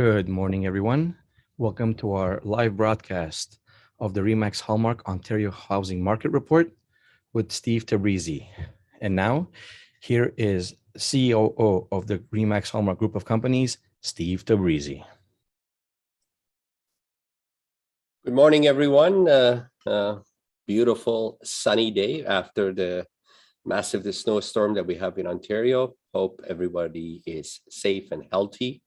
Good morning, everyone. Welcome to our live broadcast of the REMAX Hallmark Ontario Housing Market Report with Steve Tabrizi. And now, here is COO of the REMAX Hallmark Group of Companies, Steve Tabrizi. Good morning, everyone. Beautiful sunny day after the massive snowstorm that we have in Ontario. Hope everybody is safe and healthy.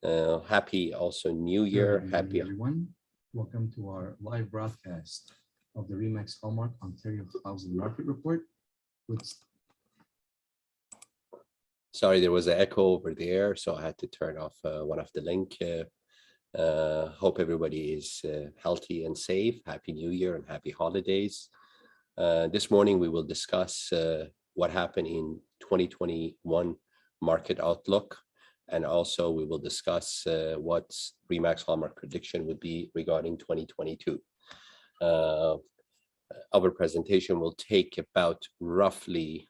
Happy also New Year. Good morning, everyone. Welcome to our live broadcast of the REMAX Hallmark Ontario Housing Market Report. Sorry, there was an echo over there, so I had to turn off one of the link. Hope everybody is healthy and safe. Happy New Year and happy holidays. This morning we will discuss what happened in 2021 market outlook, and also we will discuss what REMAX Hallmark prediction would be regarding 2022. Our presentation will take about roughly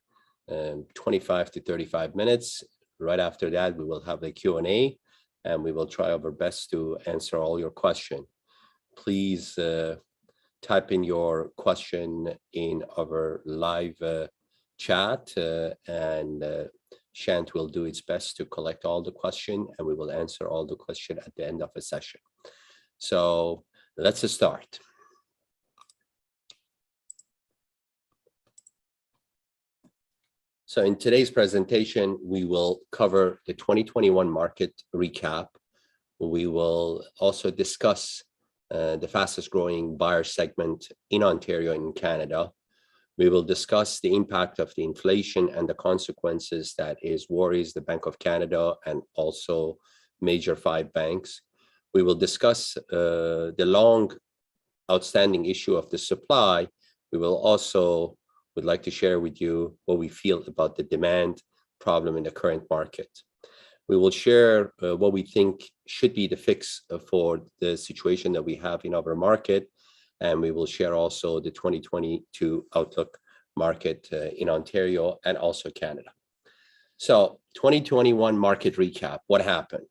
25 to 35 minutes. Right after that, we will have a Q&A, and we will try our best to answer all your questions. Please type in your question in our live chat, and Shant will do its best to collect all the questions, and we will answer all the questions at the end of the session. So let's start. So in today's presentation, we will cover the 2021 market recap. We will also discuss the fastest growing buyer segment in Ontario and in Canada. We will discuss the impact of the inflation and the consequences that is worries the Bank of Canada and also major 5 banks. We will discuss the long outstanding issue of the supply. We will also would like to share with you what we feel about the demand problem in the current market. We will share what we think should be the fix for the situation that we have in our market, and we will share also the 2022 outlook market in Ontario and also Canada. So 2021 market recap, what happened?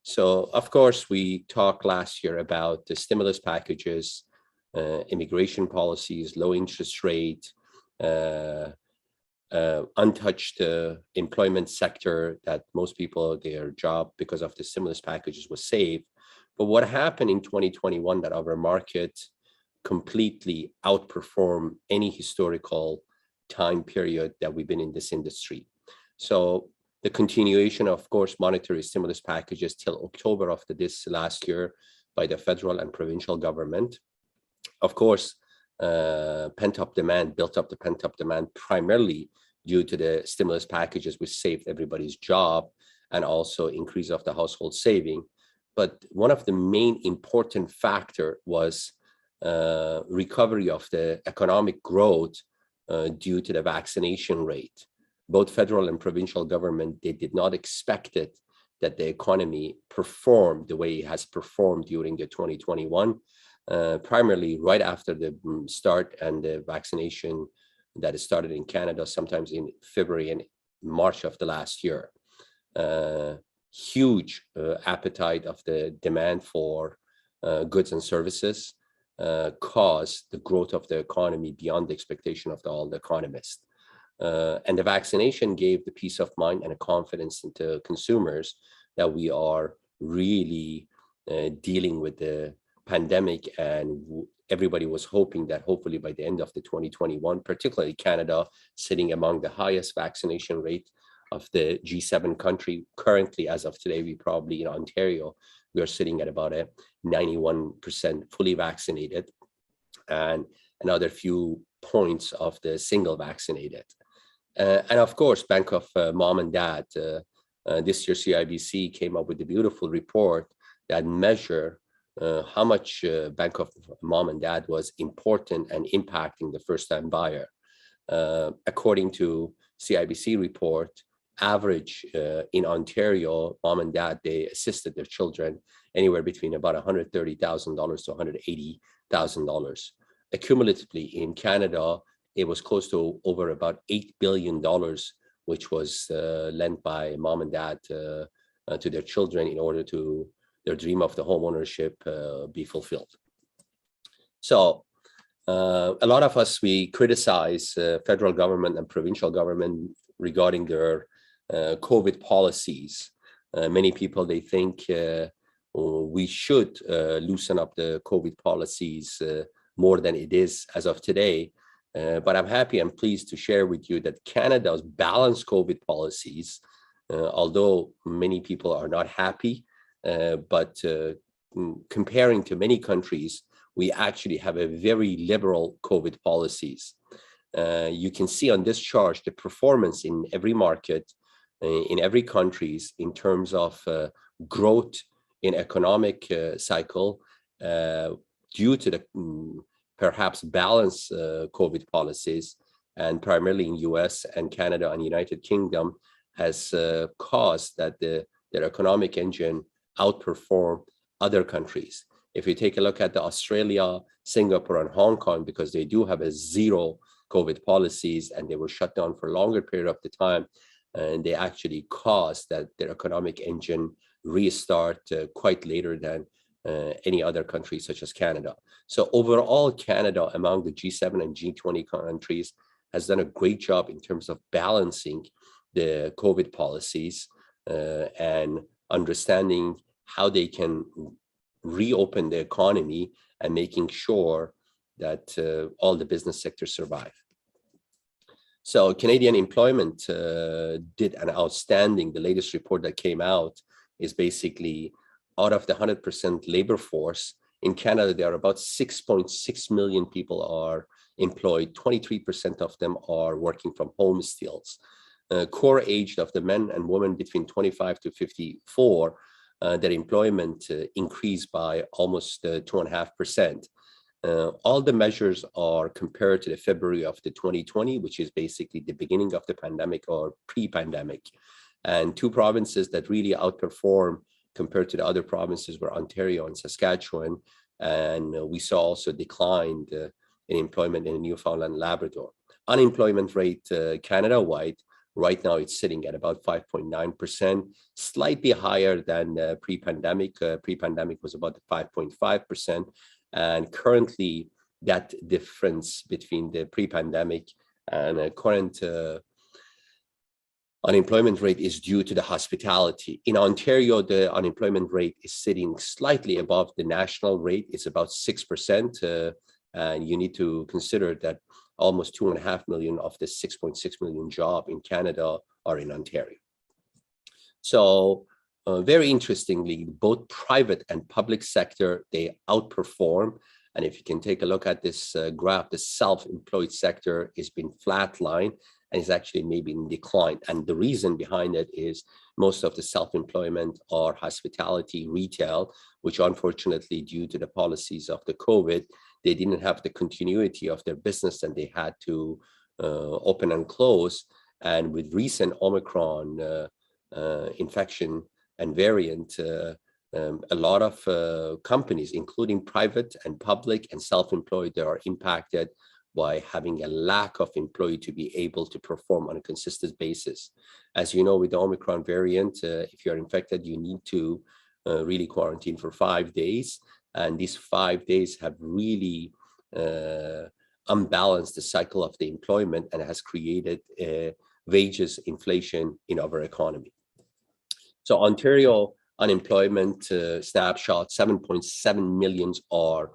So of course, we talked last year about the stimulus packages, immigration policies, low interest rate, untouched employment sector that most people, their job because of the stimulus packages was saved. But what happened in 2021 that our market completely outperformed any historical time period that we've been in this industry. So the continuation, of course, monetary stimulus packages till October of this last year by the federal and provincial government. Of course, pent-up demand, built up the pent-up demand primarily due to the stimulus packages which saved everybody's job and also increase of the household saving. But one of the main important factor was recovery of the economic growth due to the vaccination rate. Both federal and provincial government, they did not expect it that the economy performed the way it has performed during the 2021. Primarily right after the start and the vaccination that started in Canada, sometimes in February and March of the last year. Huge appetite of the demand for goods and services caused the growth of the economy beyond the expectation of all the economists. And the vaccination gave the peace of mind and a confidence into consumers that we are really dealing with the pandemic, and everybody was hoping that hopefully by the end of the 2021, particularly Canada, sitting among the highest vaccination rate of the G7 country. Currently, as of today, we probably in Ontario, we are sitting at about a 91% fully vaccinated and another few points of the single vaccinated. And of course, Bank of Mom and Dad, this year CIBC came up with a beautiful report that measure how much Bank of Mom and Dad was important and impacting the first-time buyer. According to CIBC report, average in Ontario, mom and dad, they assisted their children anywhere between about $130,000 to $180,000. Accumulatively in Canada, it was close to over about $8 billion, which was lent by mom and dad to their children in order to their dream of the home ownership be fulfilled. So a lot of us, we criticize federal government and provincial government regarding their COVID policies. Many people, they think we should loosen up the COVID policies more than it is as of today. But I'm happy and pleased to share with you that Canada's balanced COVID policies, although many people are not happy, but comparing to many countries, we actually have a very liberal COVID policies. You can see on this chart the performance in every market, in every countries in terms of growth in economic cycle due to the perhaps balanced COVID policies, and primarily in US and Canada and United Kingdom has caused that their economic engine outperform other countries. If you take a look at the Australia, Singapore, and Hong Kong, because they do have a zero COVID policies and they were shut down for a longer period of the time, and they actually caused that their economic engine restart quite later than any other country such as Canada. So overall, Canada among the G7 and G20 countries has done a great job in terms of balancing the COVID policies and understanding how they can reopen the economy and making sure that all the business sectors survive. So Canadian employment did an outstanding, the latest report that came out is basically out of the 100% labor force, in Canada, there are about 6.6 million people are employed. 23% of them are working from home still. Core age of the men and women between 25 to 54, their employment increased by almost 2.5%. All the measures are compared to the February of the 2020, which is basically the beginning of the pandemic or pre-pandemic. And two provinces that really outperform compared to the other provinces were Ontario and Saskatchewan. And we saw also declined in employment in Newfoundland and Labrador. Unemployment rate Canada-wide, right now it's sitting at about 5.9%, slightly higher than pre-pandemic. Pre-pandemic was about 5.5%. And currently that difference between the pre-pandemic and current unemployment rate is due to the hospitality. In Ontario, the unemployment rate is sitting slightly above the national rate. It's about 6%. And you need to consider that almost 2.5 million of the 6.6 million jobs in Canada are in Ontario. So very interestingly, both private and public sector, they outperform. And if you can take a look at this graph, the self-employed sector has been flatlined and is actually maybe in decline. And the reason behind it is most of the self-employment are hospitality, retail, which unfortunately, due to the policies of the COVID, they didn't have the continuity of their business and they had to open and close. And with recent Omicron infection and variant, a lot of companies, including private and public and self-employed, they are impacted by having a lack of employee to be able to perform on a consistent basis. As you know, with the Omicron variant, if you're infected, you need to really quarantine for 5 days. And these 5 days have really unbalanced the cycle of the employment and has created wages inflation in our economy. So Ontario unemployment snapshot, 7.7 million are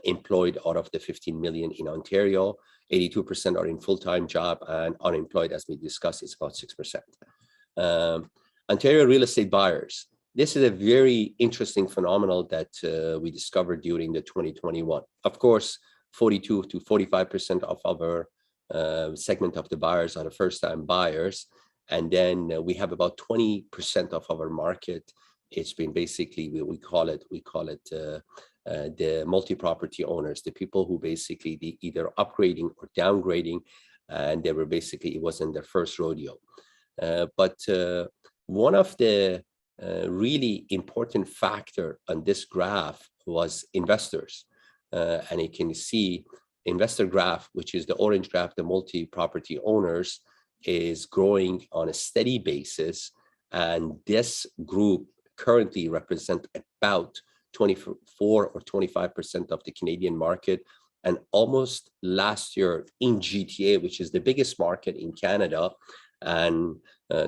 employed out of the 15 million in Ontario. 82% are in full-time job, and unemployed, as we discussed, is about 6%. Ontario real estate buyers. This is a very interesting phenomenon that we discovered during the 2021. Of course, 42 to 45% of our segment of the buyers are the first-time buyers. And then we have about 20% of our market. It's been basically, we call it the multi-property owners, the people who basically either upgrading or downgrading, and they were basically, it wasn't their first rodeo. But one of the really important factor on this graph was investors. And you can see investor graph, which is the orange graph, the multi-property owners, is growing on a steady basis. And this group currently represent about 24 or 25% of the Canadian market. And almost last year in GTA, which is the biggest market in Canada, and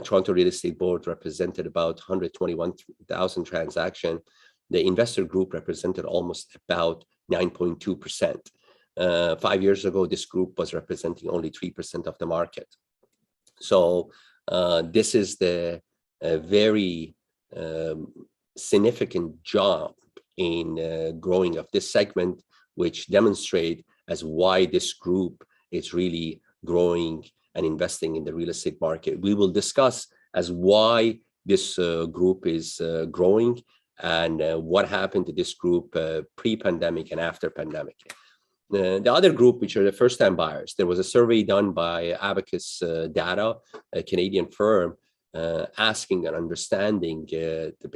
Toronto Real Estate Board represented about 121,000 transactions. The investor group represented almost about 9.2%. 5 years ago, this group was representing only 3% of the market. So this is the very significant job in growing of this segment, which demonstrate as why this group is really growing and investing in the real estate market. We will discuss as why this group is growing and what happened to this group pre-pandemic and after pandemic. The other group, which are the first-time buyers, there was a survey done by Abacus Data, a Canadian firm, asking and understanding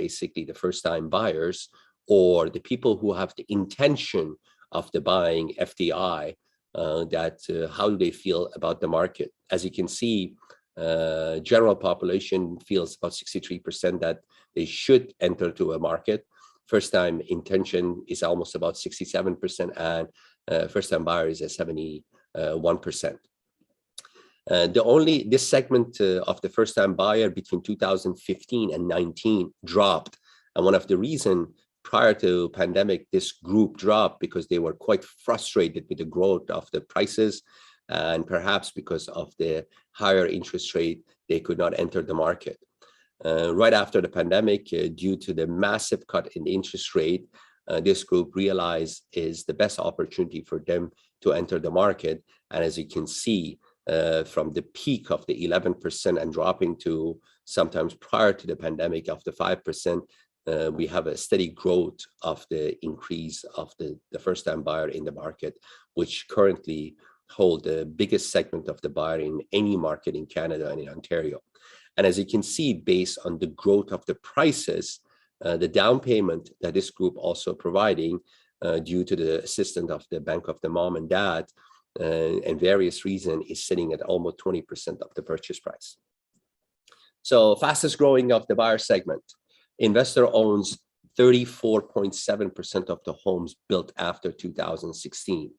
basically the first-time buyers or the people who have the intention of the buying FDI, how do they feel about the market? As you can see, general population feels about 63% that they should enter to a market. First-time intention is almost about 67%, and first-time buyers is 71%. This segment of the first-time buyer between 2015 and 19 dropped, and one of the reasons prior to pandemic, this group dropped because they were quite frustrated with the growth of the prices, and perhaps because of the higher interest rate, they could not enter the market. Right after the pandemic, due to the massive cut in the interest rate, this group realized is the best opportunity for them to enter the market. And as you can see, from the peak of the 11% and dropping to sometimes prior to the pandemic of the 5%, we have a steady growth of the increase of the first-time buyer in the market, which currently hold the biggest segment of the buyer in any market in Canada and in Ontario. And as you can see, based on the growth of the prices, the down payment that this group also providing due to the assistance of the bank of the mom and dad and various reasons is sitting at almost 20% of the purchase price. So fastest growing of the buyer segment. Investor owns 34.7% of the homes built after 2016.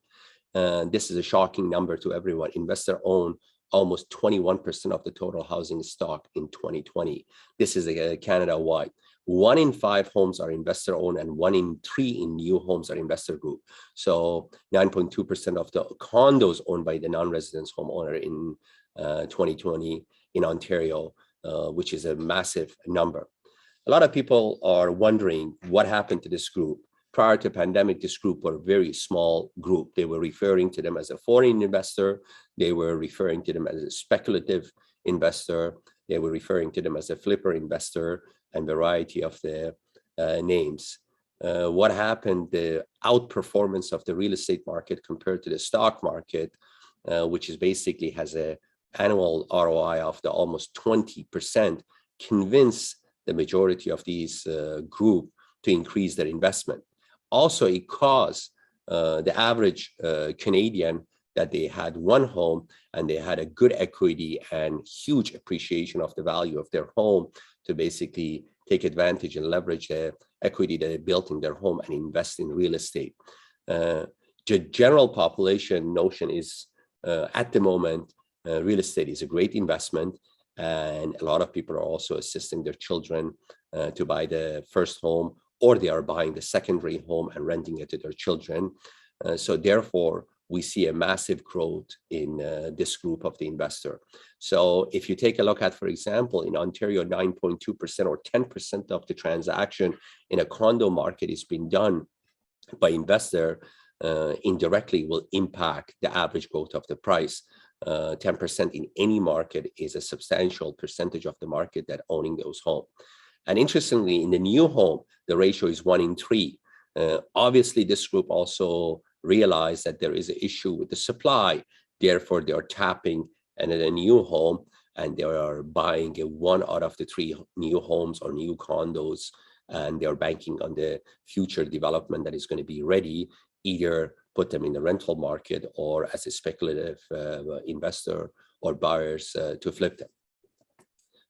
This is a shocking number to everyone. Investor owned almost 21% of the total housing stock in 2020. This is Canada-wide. 1 in 5 homes are investor owned and 1 in 3 in new homes are investor group. So 9.2% of the condos owned by the non-residence homeowner in 2020 in Ontario, which is a massive number. A lot of people are wondering what happened to this group. Prior to pandemic, this group were a very small group. They were referring to them as a foreign investor. They were referring to them as a speculative investor. They were referring to them as a flipper investor and variety of the names. What happened, the outperformance of the real estate market compared to the stock market, which is basically has a annual ROI of the almost 20%, convinced the majority of these group to increase their investment. Also, it caused the average Canadian that they had one home and they had a good equity and huge appreciation of the value of their home to basically take advantage and leverage the equity that they built in their home and invest in real estate. The general population notion is at the moment, real estate is a great investment. And a lot of people are also assisting their children to buy the first home, or they are buying the secondary home and renting it to their children. So therefore, we see a massive growth in this group of the investor. So if you take a look at, for example, in Ontario, 9.2% or 10% of the transaction in a condo market is being done by investor, indirectly will impact the average growth of the price. 10% in any market is a substantial percentage of the market that owning those homes. And interestingly, in the new home, the ratio is 1 in 3. Obviously, this group also realized that there is an issue with the supply. Therefore, they are tapping in a new home and they are buying 1 out of the 3 new homes or new condos, and they are banking on the future development that is going to be ready, either put them in the rental market or as a speculative investor or buyers to flip them.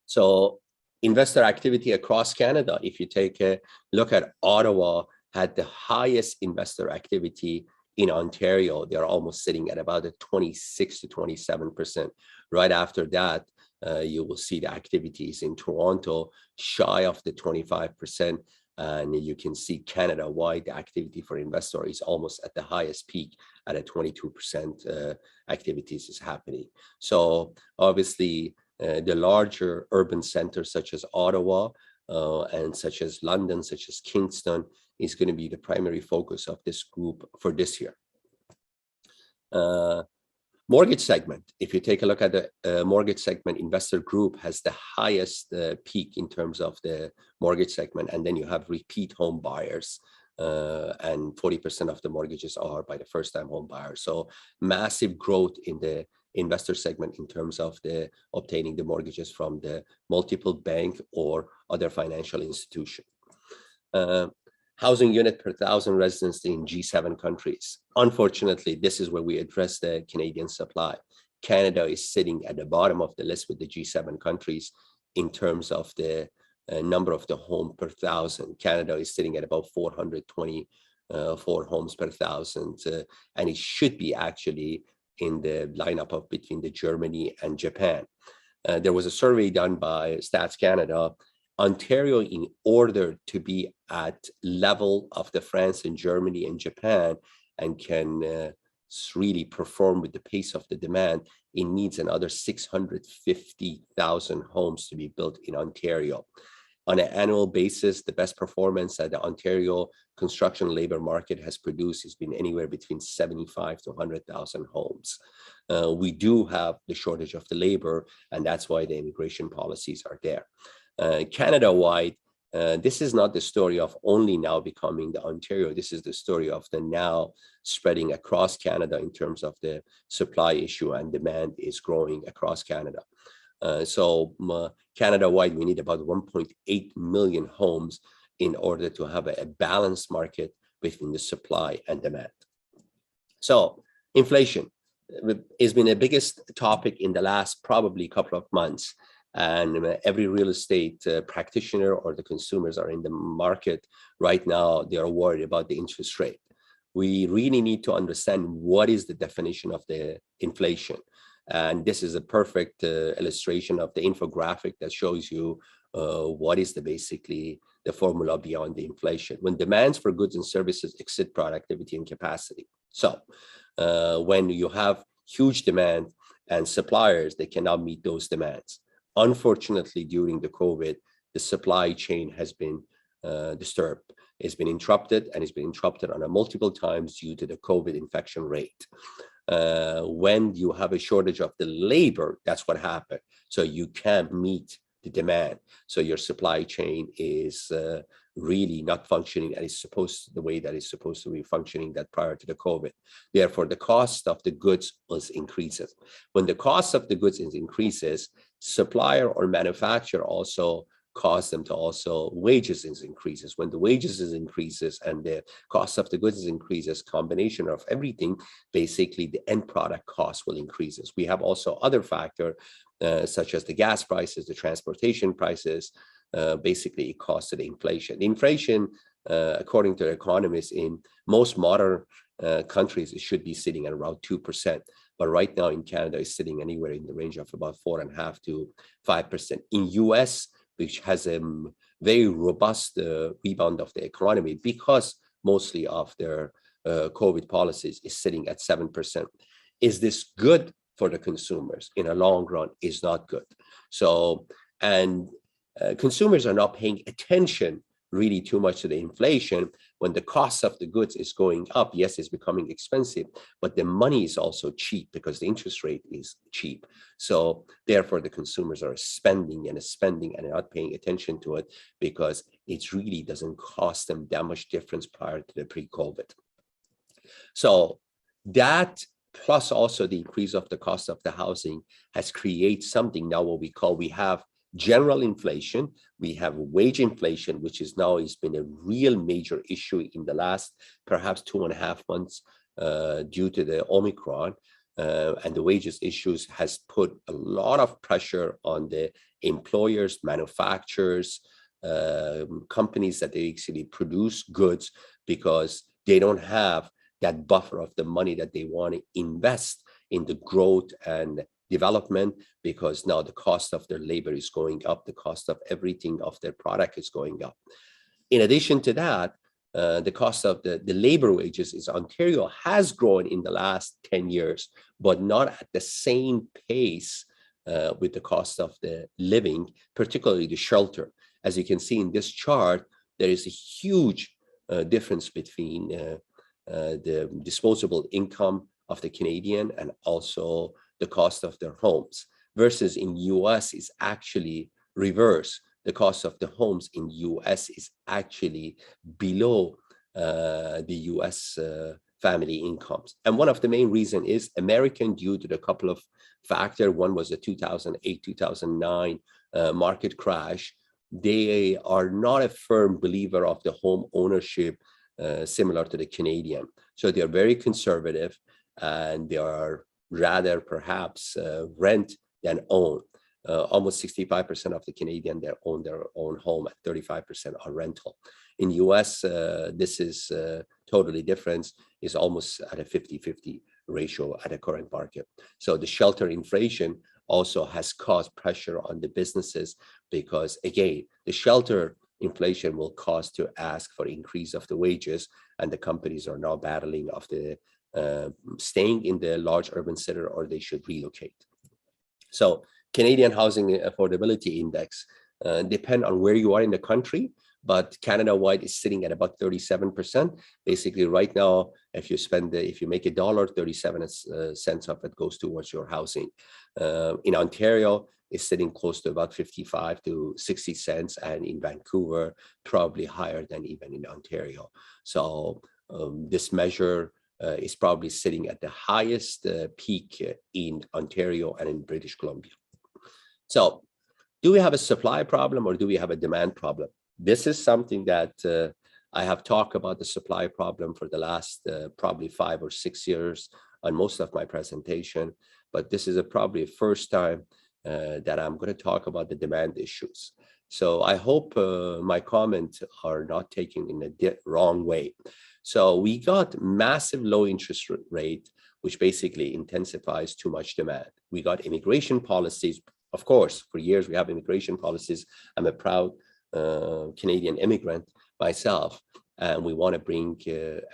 So Investor activity across Canada, if you take a look at Ottawa, had the highest investor activity in Ontario. They're almost sitting at about a 26 to 27%. Right after that, you will see the activities in Toronto shy of the 25%. And you can see Canada-wide, the activity for investor is almost at the highest peak at a 22% activities is happening. So obviously, the larger urban centers such as Ottawa and such as London, such as Kingston, is going to be the primary focus of this group for this year. Mortgage segment, if you take a look at the mortgage segment, investor group has the highest peak in terms of the mortgage segment. And then you have repeat home buyers, and 40% of the mortgages are by the first-time home buyer. So massive growth in the investor segment in terms of the obtaining the mortgages from the multiple bank or other financial institution. Housing unit per 1,000 residents in G7 countries. Unfortunately, this is where we address the Canadian supply. Canada is sitting at the bottom of the list with the G7 countries in terms of the number of the home per 1,000. Canada is sitting at about 424 homes per 1,000, and it should be actually in the lineup of between the Germany and Japan. There was a survey done by Stats Canada. Ontario, in order to be at level of the France and Germany and Japan and can really perform with the pace of the demand, it needs another 650,000 homes to be built in Ontario. On an annual basis, the best performance that the Ontario construction labor market has produced has been anywhere between 75 to 100,000 homes. We do have the shortage of the labor, and that's why the immigration policies are there. Canada-wide, this is not the story of only now becoming the Ontario. This is the story of the now spreading across Canada in terms of the supply issue, and demand is growing across Canada. So Canada-wide, we need about 1.8 million homes in order to have a balanced market between the supply and demand. So inflation has been the biggest topic in the last probably couple of months. And every real estate practitioner or the consumers are in the market right now, they are worried about the interest rate. We really need to understand what is the definition of the inflation. And this is a perfect illustration of the infographic that shows you what is basically the formula beyond the inflation. When demands for goods and services exceed productivity and capacity. So when you have huge demand and suppliers, they cannot meet those demands. Unfortunately, during the COVID, the supply chain has been disturbed. It's been interrupted, and it's been interrupted on a multiple times due to the COVID infection rate. When you have a shortage of the labor, that's what happened. So you can't meet the demand. So your supply chain is really not functioning and is the way that it's supposed to be functioning that prior to the COVID. Therefore, the cost of the goods increases. When the cost of the goods increases, supplier or manufacturer also cause them to also wages increases. When the wages increases and the cost of the goods increases, combination of everything, basically the end product cost will increases. We have also other factor such as the gas prices, the transportation prices. Basically, it causes the inflation. The inflation, according to economists, in most modern countries, it should be sitting at around 2%. But right now in Canada, it's sitting anywhere in the range of about 4.5% to 5%. In US, which has a very robust rebound of the economy because mostly of their COVID policies, is sitting at 7%. Is this good for the consumers? In a long run, is not good. So, and consumers are not paying attention really too much to the inflation. When the cost of the goods is going up, yes, it's becoming expensive, but the money is also cheap because the interest rate is cheap. So therefore, the consumers are spending and not paying attention to it because it really doesn't cost them that much difference prior to the pre-COVID. So that plus also the increase of the cost of the housing has created something now what we have general inflation, we have wage inflation, which is now has been a real major issue in the last perhaps 2.5 months due to the Omicron. and the wages issues has put a lot of pressure on the employers, manufacturers, companies that they actually produce goods, because they don't have that buffer of the money that they want to invest in the growth and development, because now the cost of their labor is going up, the cost of everything of their product is going up. In addition to that, the cost of the labor wages is Ontario has grown in the last 10 years, but not at the same pace with the cost of the living, particularly the shelter. As you can see in this chart, there is a huge difference between the disposable income of the Canadian and also the cost of their homes, versus in US is actually reverse. The cost of the homes in US is actually below the US family incomes. And one of the main reasons is American, due to the couple of factors. One was the 2008, 2009 market crash. They are not a firm believer of the home ownership similar to the Canadian. So they're very conservative, and they are rather perhaps rent than own. Almost 65% of the Canadian, they own their own home, at 35% are rental. In US, this is totally different. It's almost at a 50-50 ratio at a current market. So the shelter inflation also has caused pressure on the businesses, because again, the shelter inflation will cause to ask for increase of the wages, and the companies are now battling of the staying in the large urban center, or they should relocate. So Canadian Housing Affordability Index depend on where you are in the country, but Canada-wide is sitting at about 37%. Basically, right now, if you make a dollar, 37 cents of it goes towards your housing. In Ontario, it's sitting close to about 55 to 60 cents, and in Vancouver, probably higher than even in Ontario. So this measure is probably sitting at the highest peak in Ontario and in British Columbia. So do we have a supply problem, or do we have a demand problem? This is something that I have talked about, the supply problem, for the last probably 5 or 6 years on most of my presentation, but this is probably the first time that I'm going to talk about the demand issues. So I hope my comments are not taken in a wrong way. So we got massive low interest rate, which basically intensifies too much demand. We got immigration policies. Of course, for years we have immigration policies. I'm a proud Canadian immigrant myself, and we want to bring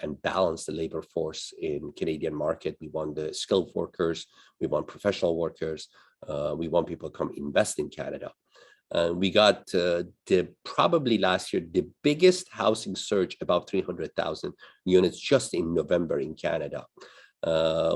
and balance the labor force in Canadian market. We want the skilled workers, we want professional workers, we want people to come invest in Canada. We got probably last year the biggest housing surge, about 300,000 units just in November in Canada.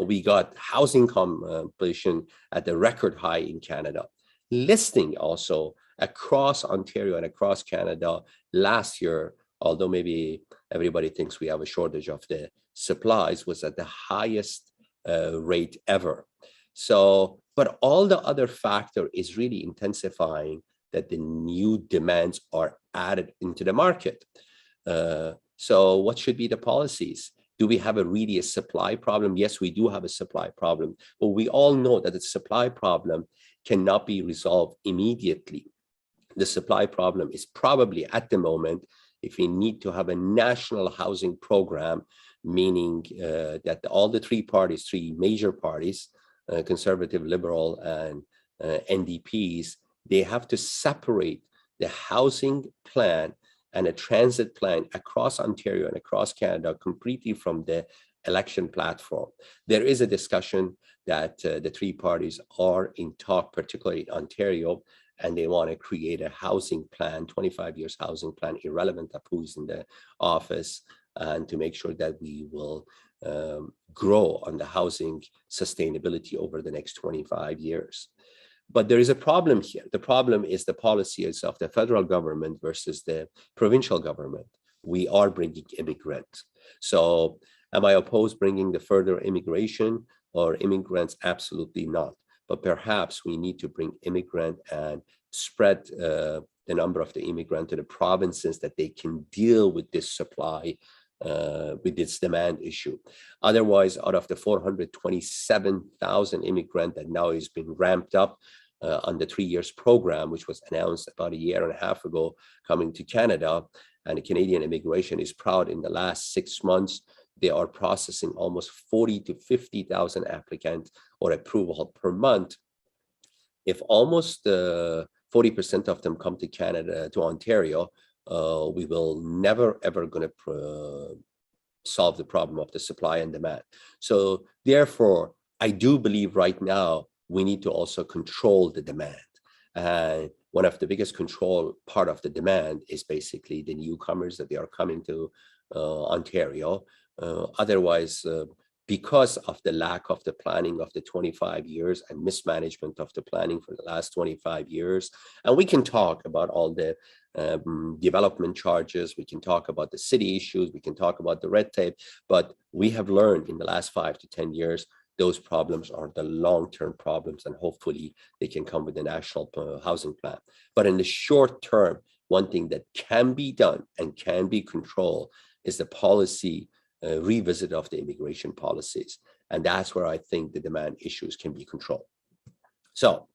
We got housing completion at the record high in Canada. Listing also across Ontario and across Canada last year, although maybe everybody thinks we have a shortage of the supplies, was at the highest rate ever. So, but all the other factor is really intensifying that the new demands are added into the market. So what should be the policies? Do we have really a supply problem? Yes, we do have a supply problem, but we all know that the supply problem cannot be resolved immediately. The supply problem is probably at the moment, if we need to have a national housing program, meaning that all the three major parties, conservative, liberal, and NDPs, they have to separate the housing plan and a transit plan across Ontario and across Canada completely from the election platform. There is a discussion that the three parties are in talk, particularly in Ontario, and they want to create a housing plan, 25 years housing plan, irrelevant of who's in the office, and to make sure that we will grow on the housing sustainability over the next 25 years. But there is a problem here. The problem is the policies of the federal government versus the provincial government. We are bringing immigrants. So am I opposed bringing the further immigration or immigrants? Absolutely not. But perhaps we need to bring immigrant and spread the number of the immigrant to the provinces that they can deal with this supply with this demand issue. Otherwise, out of the 427,000 immigrants that now is being ramped up on the 3 years program, which was announced about a year and a half ago, coming to Canada, and the Canadian immigration is proud in the last 6 months, they are processing almost 40 to 50,000 applicants or approval per month. If almost 40% of them come to Canada, to Ontario, we will never ever going to solve the problem of the supply and demand. So therefore, I do believe right now we need to also control the demand. And one of the biggest control part of the demand is basically the newcomers that they are coming to Ontario. Otherwise, because of the lack of the planning of the 25 years and mismanagement of the planning for the last 25 years. And we can talk about all the development charges, we can talk about the city issues, we can talk about the red tape, but we have learned in the last 5 to 10 years, those problems are the long-term problems, and hopefully they can come with a national housing plan. But in the short term, one thing that can be done and can be controlled is the policy revisit of the immigration policies. And that's where I think the demand issues can be controlled. So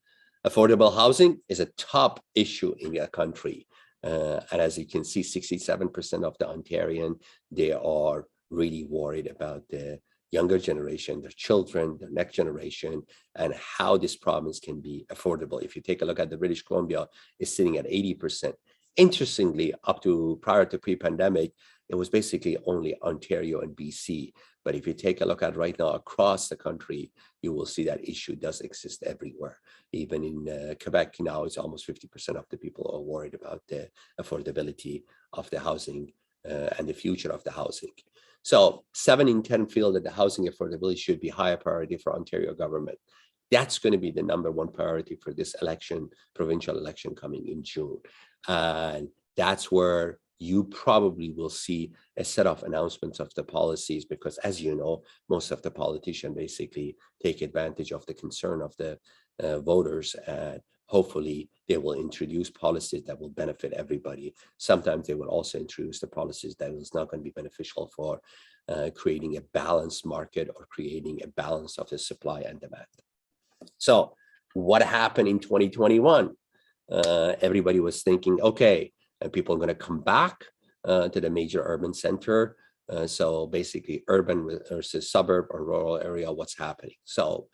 affordable housing is a top issue in the country. And as you can see, 67% of the Ontarian, they are really worried about the younger generation, their children, the next generation, and how this province can be affordable. If you take a look at the British Columbia, it's sitting at 80%. Interestingly, up to prior to pre-pandemic, it was basically only Ontario and BC. But if you take a look at right now across the country, you will see that issue does exist everywhere. Even in Quebec now, it's almost 50% of the people are worried about the affordability of the housing and the future of the housing. So 7 in 10 feel that the housing affordability should be higher priority for Ontario government. That's going to be the #1 priority for this election, provincial election coming in June. And that's where you probably will see a set of announcements of the policies, because as you know, most of the politicians basically take advantage of the concern of the voters, and hopefully they will introduce policies that will benefit everybody. Sometimes they will also introduce the policies that is not going to be beneficial for creating a balanced market or creating a balance of the supply and demand. So what happened in 2021? Everybody was thinking, okay, people are going to come back to the major urban center. So basically urban versus suburb or rural area, what's happening? So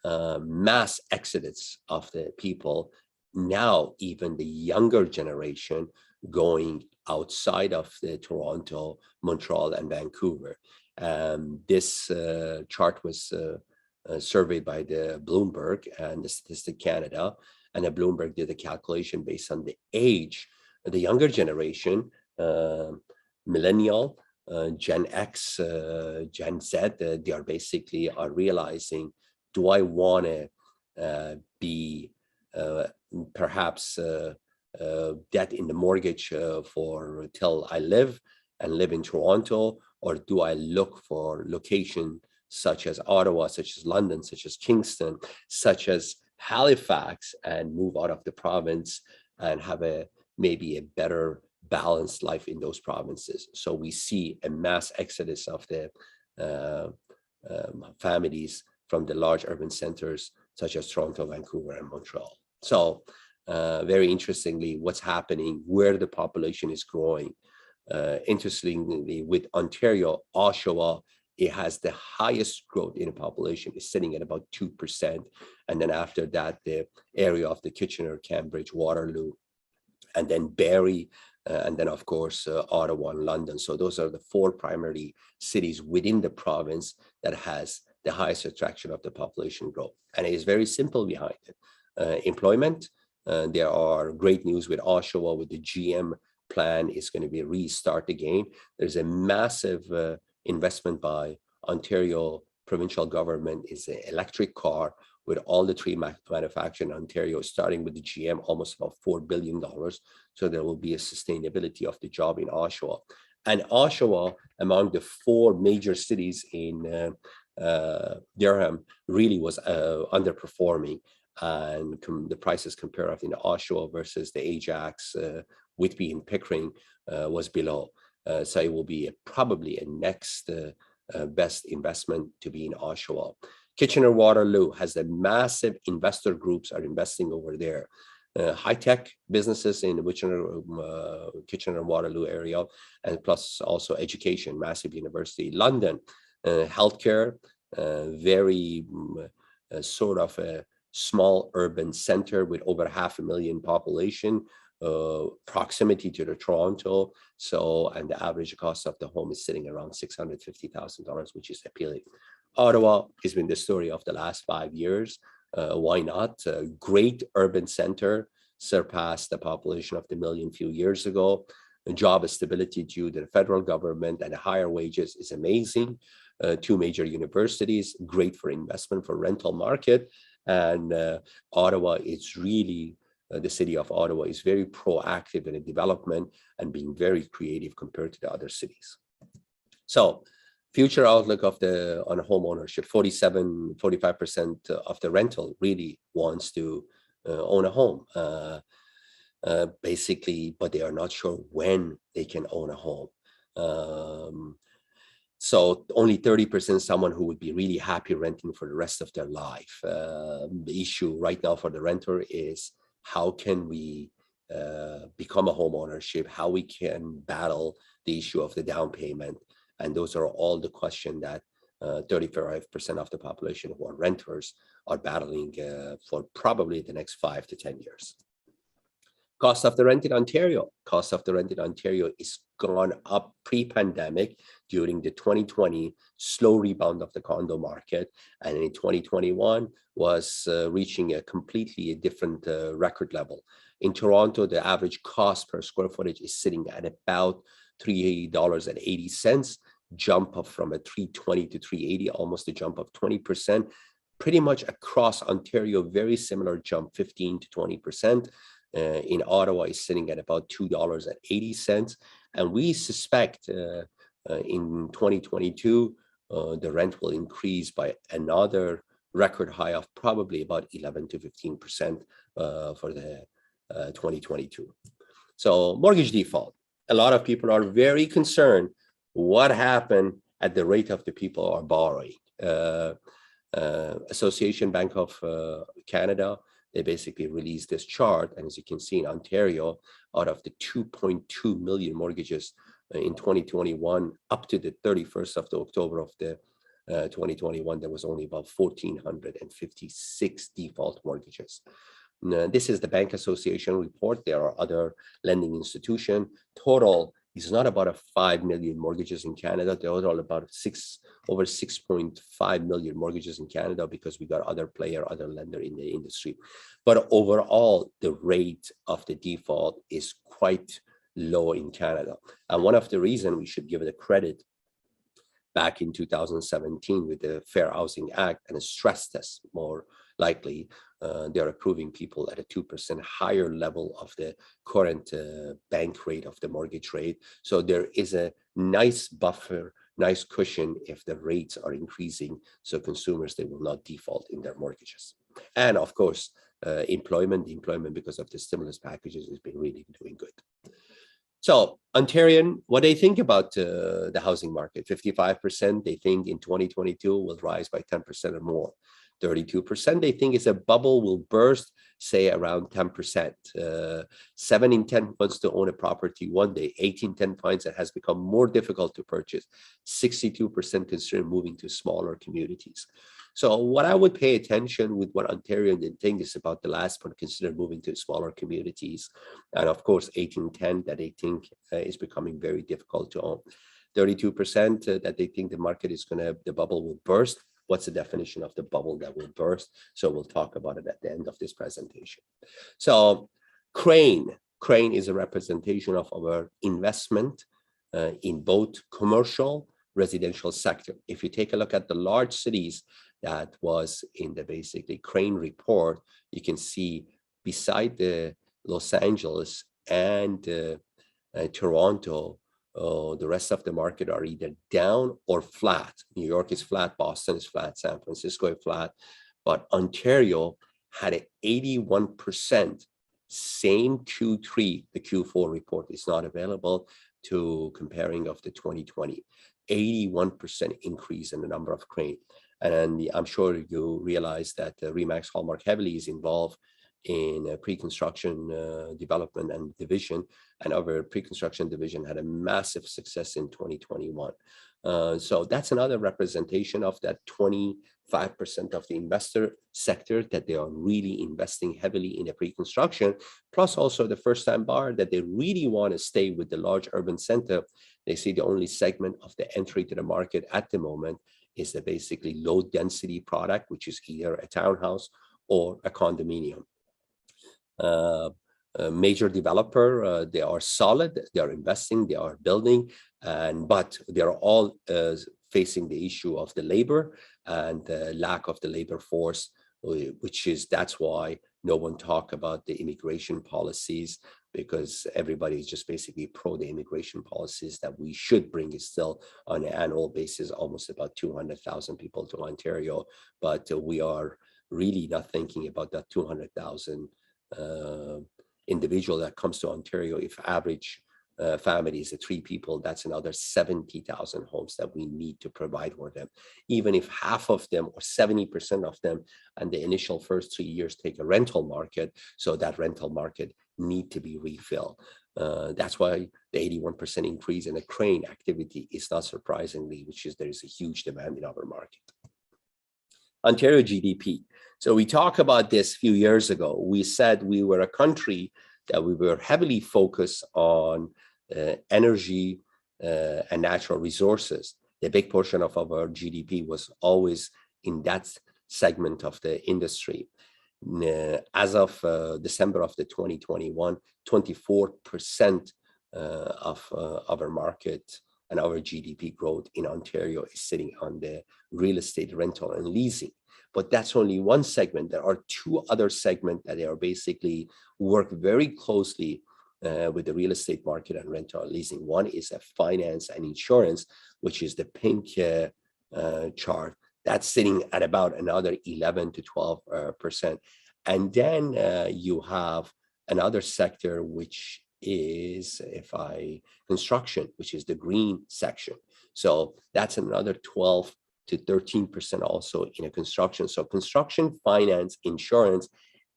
mass exodus of the people, now even the younger generation going outside of the Toronto, Montreal, and Vancouver. This chart was surveyed by the Bloomberg and the Statistic Canada, and the Bloomberg did a calculation based on the age of the younger generation, millennial, Gen X, Gen Z. They are basically realizing, do I want to be perhaps debt in the mortgage for till I live in Toronto, or do I look for location such as Ottawa, such as London, such as Kingston, such as Halifax, and move out of the province and have maybe a better balanced life in those provinces? So we see a mass exodus of the families from the large urban centers such as Toronto, Vancouver, and Montreal. So very interestingly, what's happening, where the population is growing. Interestingly, with Ontario, Oshawa, it has the highest growth in the population, is sitting at about 2%. And then after that, the area of the Kitchener, Cambridge, Waterloo, and then Barrie, and then of course, Ottawa and London. So those are the 4 primary cities within the province that has the highest attraction of the population growth. And it is very simple behind it. Employment, there are great news with Oshawa, with the GM plan is going to be restart again. There's a massive investment by Ontario provincial government is an electric car, with all the 3 manufacturers in Ontario, starting with the GM, almost about $4 billion. So there will be a sustainability of the job in Oshawa. And Oshawa, among the 4 major cities in Durham, really was underperforming. And the prices compared in Oshawa versus the Ajax, Whitby, and Pickering was below. So it will be probably a next best investment to be in Oshawa. Kitchener-Waterloo has the massive investor groups are investing over there. High-tech businesses in the Kitchener-Waterloo area, and plus also education, massive university. London, healthcare, very sort of a small urban center with over 500,000 population, proximity to the Toronto. So, and the average cost of the home is sitting around $650,000, which is appealing. Ottawa has been the story of the last 5 years. Why not? A great urban center, surpassed the population of the million few years ago. The job stability due to the federal government and higher wages is amazing. 2 major universities, great for investment for rental market. And Ottawa is really, the city of Ottawa is very proactive in the development and being very creative compared to the other cities. So future outlook of on home ownership, 45% of the rental really wants to own a home, basically, but they are not sure when they can own a home. So only 30% someone who would be really happy renting for the rest of their life. The issue right now for the renter is how can we become a home ownership, how we can battle the issue of the down payment. And those are all the questions that 35% of the population who are renters are battling for probably the next 5 to 10 years. Cost of the rent in Ontario. Cost of the rent in Ontario is gone up pre-pandemic during the 2020 slow rebound of the condo market. And in 2021 was reaching a completely different record level. In Toronto, the average cost per square footage is sitting at about $3.80, jump up from a $3.20 to $3.80, almost a jump of 20%. Pretty much across Ontario, very similar jump, 15 to 20%. In Ottawa is sitting at about $2.80. And we suspect in 2022, the rent will increase by another record high of probably about 11 to 15% for the 2022. So mortgage default. A lot of people are very concerned what happened at the rate of the people are borrowing. Association Bank of Canada, they basically released this chart. And as you can see in Ontario, out of the 2.2 million mortgages in 2021, up to the 31st of October of the 2021, there was only about 1,456 default mortgages. This is the Bank Association report. There are other lending institutions. Total is not about 5 million mortgages in Canada. There are all about over 6.5 million mortgages in Canada because we got other player, other lender in the industry. But overall, the rate of the default is quite low in Canada. And one of the reasons we should give it a credit back in 2017 with the Fair Housing Act and a stress test, more likely, they're approving people at a 2% higher level of the current bank rate of the mortgage rate. So there is a nice buffer, nice cushion if the rates are increasing. So consumers, they will not default in their mortgages. And of course, employment because of the stimulus packages has been really doing good. So Ontarian, what they think about the housing market, 55%, they think in 2022 will rise by 10% or more. 32%, they think it's a bubble will burst, say around 10%. 7 in 10 wants to own a property one day. 8 in 10 finds it has become more difficult to purchase. 62% consider moving to smaller communities. So what I would pay attention with what Ontarians think is about the last one, consider moving to smaller communities. And of course, 8 in 10 that they think is becoming very difficult to own. 32% that they think the market is the bubble will burst. What's the definition of the bubble that will burst? So we'll talk about it at the end of this presentation. So Crane is a representation of our investment in both commercial, residential sector. If you take a look at the large cities that was in the basically Crane report, you can see beside the Los Angeles and Toronto, the rest of the market are either down or flat. New York is flat, Boston is flat, San Francisco is flat, but Ontario had an 81%, same Q3, the Q4 report is not available, to comparing of the 2020. 81% increase in the number of crane. And I'm sure you realize that Remax Hallmark heavily is involved in pre-construction development and division, and our pre-construction division had a massive success in 2021. So that's another representation of that 25% of the investor sector that they are really investing heavily in the pre-construction, plus also the first-time buyer that they really want to stay with the large urban center. They see the only segment of the entry to the market at the moment is the basically low density product, which is either a townhouse or a condominium. A major developer, they are solid, they are investing, they are building, but they are all facing the issue of the labor and the lack of the labor force, that's why no one talk about the immigration policies, because everybody is just basically pro the immigration policies that we should bring is still on an annual basis almost about 200,000 people to Ontario, but we are really not thinking about that 200,000 individual that comes to Ontario. If average family is 3 people, that's another 70,000 homes that we need to provide for them. Even if half of them or 70% of them and the initial first 3 years take a rental market, so that rental market need to be refilled. That's why the 81% increase in the crane activity is not surprisingly, which is there is a huge demand in our market. Ontario GDP. So we talked about this a few years ago. We said we were a country that we were heavily focused on energy and natural resources. The big portion of our GDP was always in that segment of the industry. As of December of the 2021, 24% of our market and our GDP growth in Ontario is sitting on the real estate rental and leasing. But that's only one segment. There are 2 other segments that are basically work very closely with the real estate market and rental and leasing. One is a finance and insurance, which is the pink chart. That's sitting at about another 11 to 12%. And then you have another sector, which is construction, which is the green section. So that's another 12 to 13% also in a construction. So construction, finance, insurance,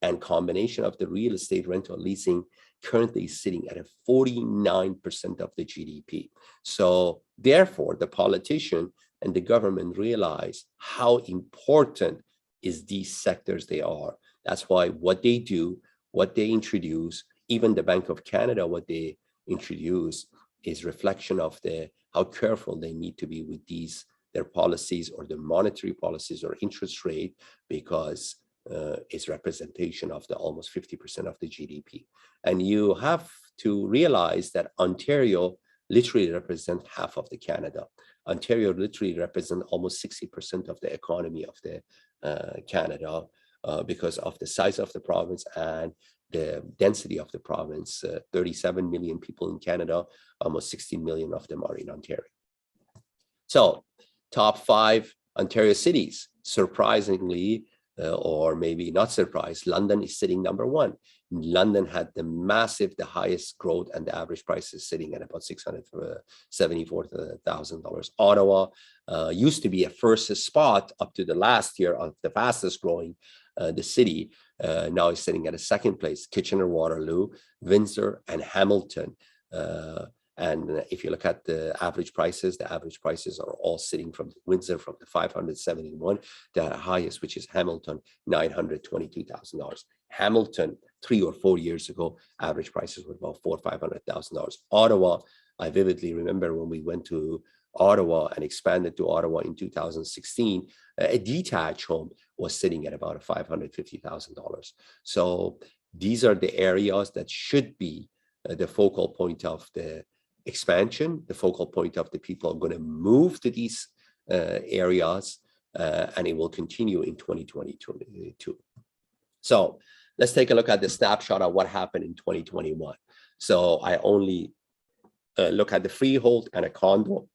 and combination of the real estate rental leasing currently is sitting at a 49% of the GDP. So therefore, the politician and the government realize how important is these sectors they are. That's why what they do, what they introduce, even the Bank of Canada, what they introduce is reflection of how careful they need to be with their policies or the monetary policies or interest rate, because it's representation of the almost 50% of the GDP. And you have to realize that Ontario literally represents half of the Canada. Ontario literally represents almost 60% of the economy of the Canada because of the size of the province and the density of the province. 37 million people in Canada, almost 16 million of them are in Ontario. So top 5 Ontario cities, surprisingly, or maybe not surprised, London is sitting number 1. London had the highest growth, and the average price is sitting at about $674,000. Ottawa used to be a first spot up to the last year of the fastest growing the city. Now is sitting at a second place. Kitchener-Waterloo, Windsor, and Hamilton. And if you look at the average prices are all sitting from Windsor from the 571, the highest, which is Hamilton, $922,000. Hamilton, 3 or 4 years ago, average prices were about $400,000 or $500,000. Ottawa, I vividly remember when we went to Ottawa and expanded to Ottawa in 2016, a detached home was sitting at about $550,000. So these are the areas that should be the focal point of the expansion, the focal point of the people are going to move to these areas, and it will continue in 2022. So let's take a look at the snapshot of what happened in 2021. So I only look at the freehold and a condo,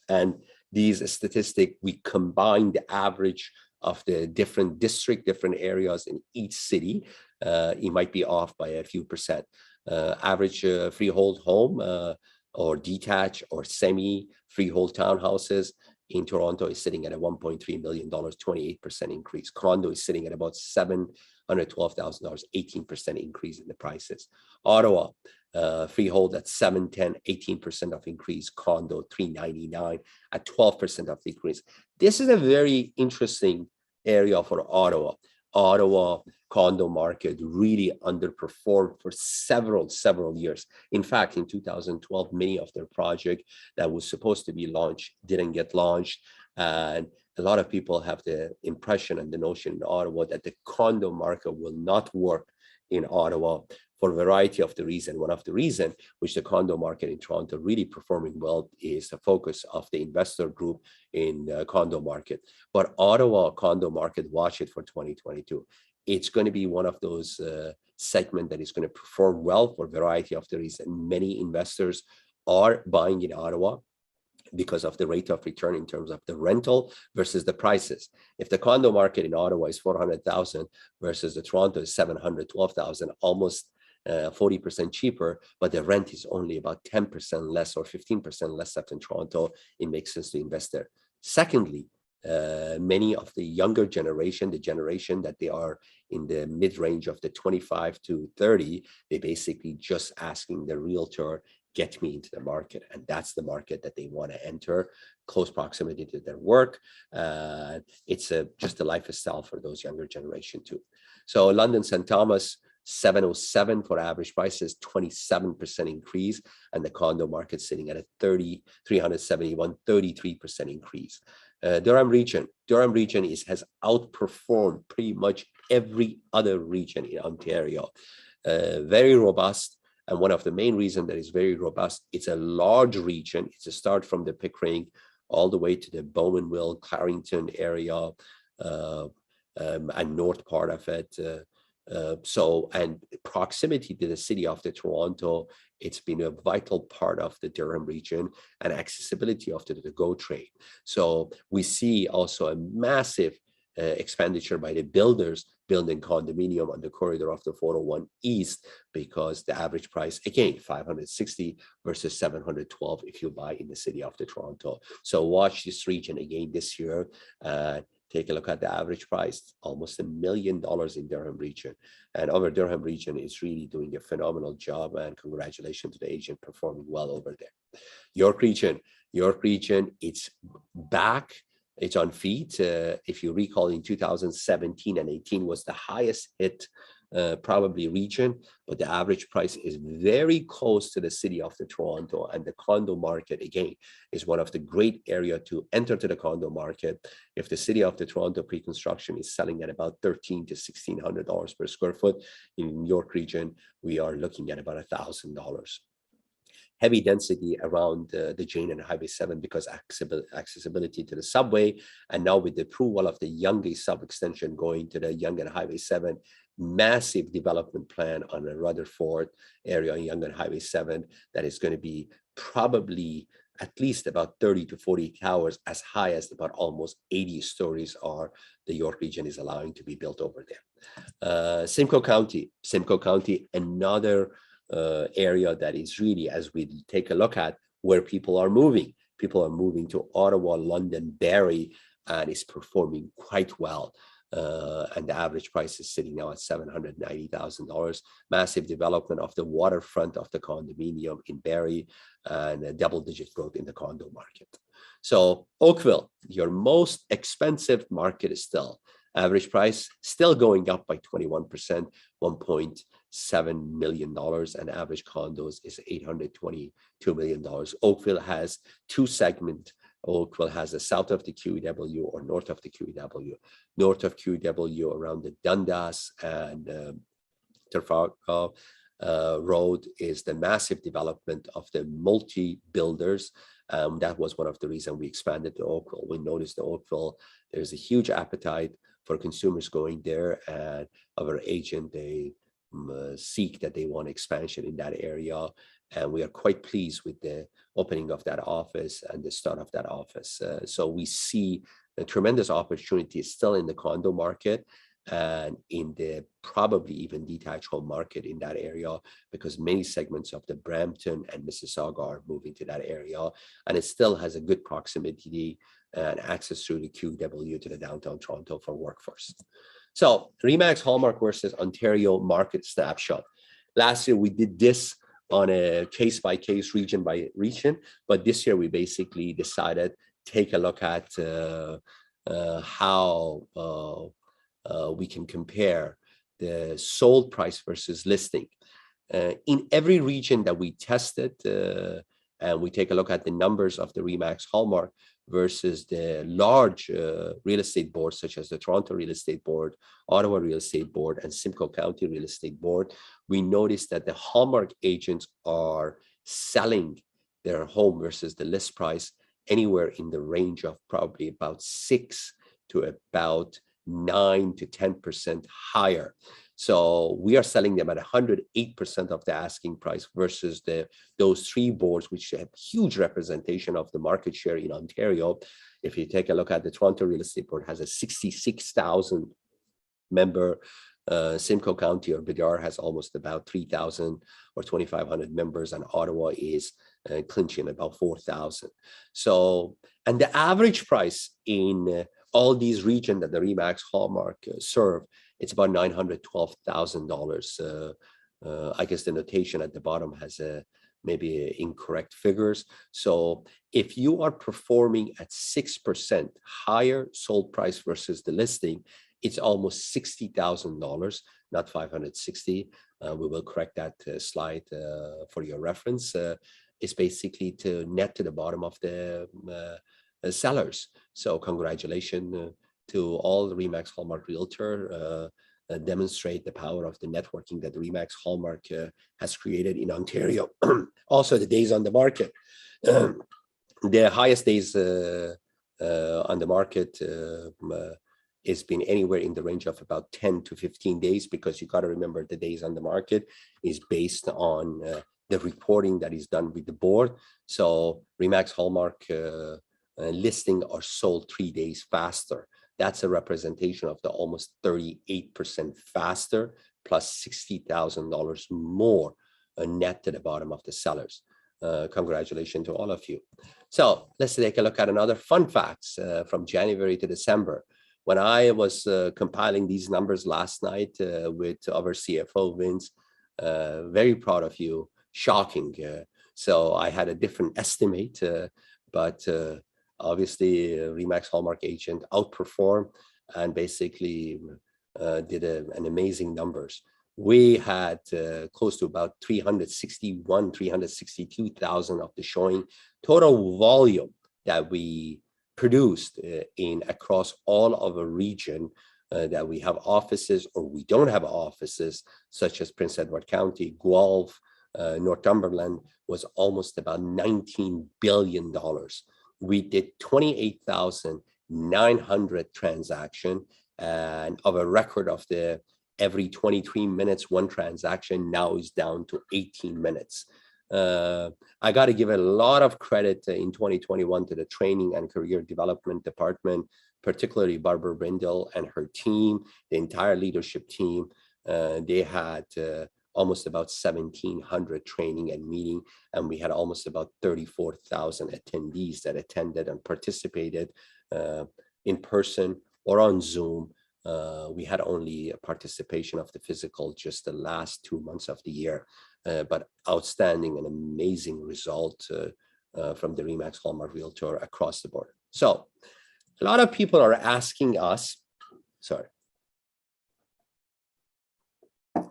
and these statistics, we combine the average of the different different areas in each city. It might be off by a few percent. Average freehold home or detached or semi freehold townhouses in Toronto is sitting at a $1.3 million, 28% increase. Condo is sitting at about $712,000, 18% increase in the prices. Ottawa, freehold at 710, 18% of increase. Condo 399 at 12% of increase. This is a very interesting area for Ottawa. Ottawa condo market really underperformed for several years. In fact, in 2012, many of their project that was supposed to be launched didn't get launched. And a lot of people have the impression and the notion in Ottawa that the condo market will not work in Ottawa for a variety of the reasons. One of the reasons which the condo market in Toronto really performing well is the focus of the investor group in the condo market. But Ottawa condo market, watch it for 2022. It's going to be one of those segments that is going to perform well for a variety of the reasons. Many investors are buying in Ottawa because of the rate of return in terms of the rental versus the prices. If the condo market in Ottawa is 400,000 versus the Toronto is 712,000, almost 40% cheaper, but the rent is only about 10% less or 15% less than Toronto, it makes sense to invest there. Secondly, many of the younger generation, the generation that they are in the mid-range of the 25 to 30, they basically just asking the realtor, get me into the market. And that's the market that they want to enter, close proximity to their work. It's just a lifestyle for those younger generation too. So London St. Thomas, 707 for average prices, 27% increase, and the condo market sitting at a 371, 33% increase. Durham Region has outperformed pretty much every other region in Ontario. Very robust. And one of the main reasons that is very robust, it's a large region. It's a start from the Pickering all the way to the Bowmanville, Clarington area, and north part of it. And proximity to the city of the Toronto, it's been a vital part of the Durham region, and accessibility of the GO train. So we see also a massive expenditure by the builders building condominium on the corridor of the 401 East, because the average price, again, 560 versus 712 if you buy in the city of the Toronto. So watch this region again this year. Take a look at the average price, almost $1 million in Durham region. And our Durham region is really doing a phenomenal job, and congratulations to the agent performing well over there. York region, it's back. It's on feet. If you recall, in 2017 and 18 was the highest hit probably region, but the average price is very close to the city of the Toronto, and the condo market again is one of the great area to enter to the condo market. If the city of the Toronto pre-construction is selling at about $1,300 to $1,600 per square foot, in York region we are looking at about $1,000. Heavy density around the Jane and Highway 7 because accessibility to the subway, and now with the approval of the Yonge sub extension going to the Yonge and Highway 7, massive development plan on the Rutherford area in Yonge and Highway 7 that is going to be probably at least about 30 to 40 towers, as high as about almost 80 stories are the York region is allowing to be built over there. Simcoe County, another area that is really, as we take a look at where people are moving to Ottawa, London, Barrie, and is performing quite well. And the average price is sitting now at $790,000. Massive development of the waterfront of the condominium in Barrie, and a double-digit growth in the condo market. So Oakville, your most expensive market, is still average price still going up by 21%, $1.7 million, and average condos is $822 million. Oakville has two segments. Oakville has the south of the QEW or north of the QEW. North of QEW around the Dundas and Trafalgar Road is the massive development of the multi-builders. That was one of the reasons we expanded to Oakville. We noticed the Oakville, there's a huge appetite for consumers going there, and our agent, they seek that they want expansion in that area. And we are quite pleased with the opening of that office and the start of that office. So we see a tremendous opportunity still in the condo market. and in the probably even detached home market in that area, because many segments of the Brampton and Mississauga are moving to that area, and it still has a good proximity and access through the QW to the downtown Toronto for workforce. So Remax Hallmark versus Ontario market snapshot. Last year we did this on a case by case, region by region, but this year we basically decided take a look at how we can compare the sold price versus listing. In every region that we tested, and we take a look at the numbers of the Remax Hallmark versus the large real estate boards, such as the Toronto Real Estate Board, Ottawa Real Estate Board, and Simcoe County Real Estate Board, we noticed that the Hallmark agents are selling their home versus the list price anywhere in the range of probably about 6 to about 9 to 10% higher. So we are selling them at 108% of the asking price versus those three boards, which have huge representation of the market share in Ontario. If you take a look at the Toronto Real Estate Board, has a 66,000 member. Simcoe County or Bedard has almost about 3,000 or 2,500 members, and Ottawa is clinching about 4,000. So, and the average price in all these regions that the Remax Hallmark serve, it's about $912,000. I guess the notation at the bottom has maybe incorrect figures. So if you are performing at 6% higher sold price versus the listing, it's almost $60,000, not 560. We will correct that slide for your reference. It's basically to net to the bottom of the sellers. So congratulations to all the Remax Hallmark Realtor. Demonstrate the power of the networking that the Remax Hallmark has created in Ontario. Also, the days on the market. The highest days on the market has been anywhere in the range of about 10 to 15 days, because you got to remember the days on the market is based on the reporting that is done with the board. So Remax Hallmark listing are sold 3 days faster. That's a representation of the almost 38% faster, plus $60,000 more net to the bottom of the sellers. Congratulations to all of you. So let's take a look at another fun facts from January to December. When I was compiling these numbers last night with our CFO, Vince, very proud of you, shocking. So I had a different estimate, but obviously Remax Hallmark agent outperformed and basically did an amazing numbers. We had close to about 362,000 of the showing. Total volume that we produced in across all of a region that we have offices or we don't have offices, such as Prince Edward County, Guelph, Northumberland, was almost about $19 billion. We did 28,900 transaction, and of a record of the every 23 minutes, one transaction now is down to 18 minutes. I got to give a lot of credit in 2021 to the training and career development department, particularly Barbara Brindle and her team, the entire leadership team. They had almost about 1,700 training and meeting, and we had almost about 34,000 attendees that attended and participated in person or on Zoom. We had only a participation of the physical just the last 2 months of the year, but outstanding and amazing result from the Remax Hallmark Realtor across the board. So a lot of people are asking us,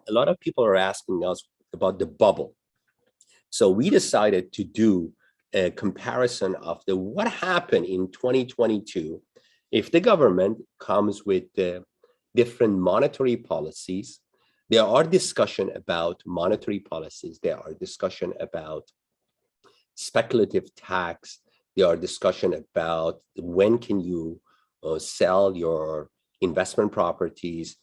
a lot of people are asking us about the bubble. So we decided to do a comparison of what happened in 2022 if the government comes with different monetary policies. There are discussion about monetary policies. There are discussion about speculative tax. There are discussion about when can you sell your investment properties,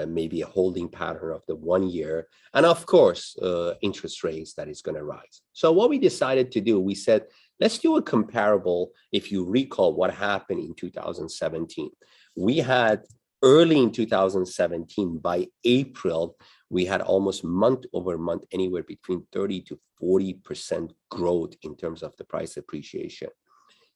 maybe a holding pattern of the 1 year, and of course, interest rates that is going to rise. So what we decided to do, we said, let's do a comparable. If you recall what happened in 2017, we had Early in 2017, by April, we had almost month over month, anywhere between 30 to 40% growth in terms of the price appreciation.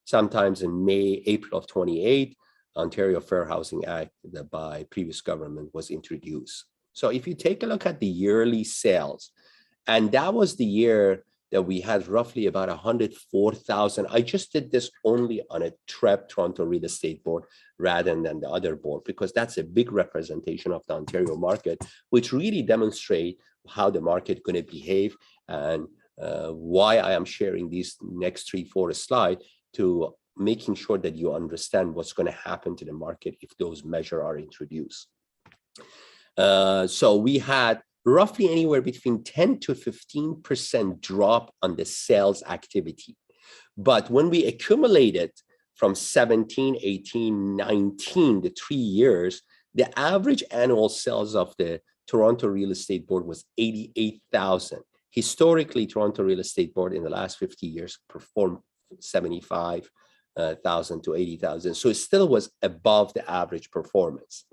Sometimes in April of 28, Ontario Fair Housing Act by previous government was introduced. So if you take a look at the yearly sales, and that was the year that we had roughly about 104,000. I just did this only on a TREB, Toronto Real Estate Board, rather than the other board, because that's a big representation of the Ontario market, which really demonstrate how the market going to behave, and why I am sharing these next 3-4 slides to making sure that you understand what's going to happen to the market if those measures are introduced. So we had roughly anywhere between 10 to 15% drop on the sales activity. But when we accumulated from 17, 18, 19, the 3 years, the average annual sales of the Toronto Real Estate Board was 88,000. Historically, Toronto Real Estate Board in the last 50 years performed 75,000 to 80,000. So it still was above the average performance.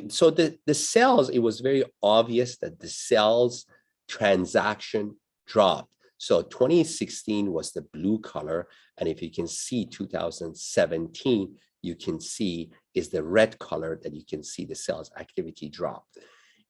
So the sales, it was very obvious that the sales transaction dropped. So 2016 was the blue color. And if you can see 2017, you can see is the red color that you can see the sales activity dropped.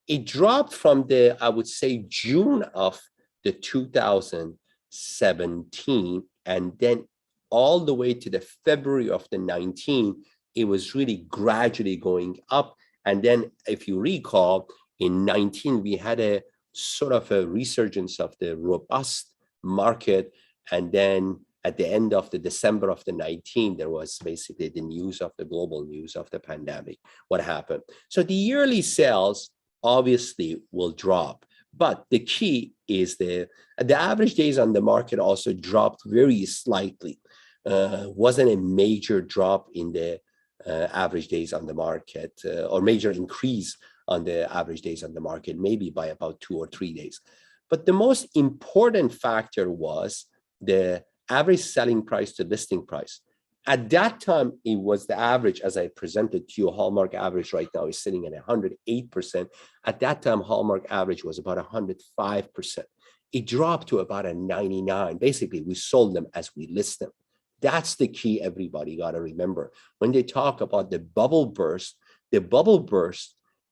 It dropped from the, I would say, June of the 2017, and then all the way to the February of the 19, it was really gradually going up. And then if you recall, in 19, we had a sort of a resurgence of the robust market. And then at the end of the December of the 19, there was basically the news of the global news of the pandemic, what happened. So the yearly sales obviously will drop. But the key is the average days on the market also dropped very slightly. Wasn't a major drop in the average days on the market, or major increase on the average days on the market, maybe by about 2 or 3 days. But the most important factor was the average selling price to listing price. At that time, it was the average, as I presented to you. Hallmark average right now is sitting at 108%. At that time, Hallmark average was about 105%. It dropped to about a 99. Basically, we sold them as we list them. That's the key everybody got to remember. When they talk about the bubble burst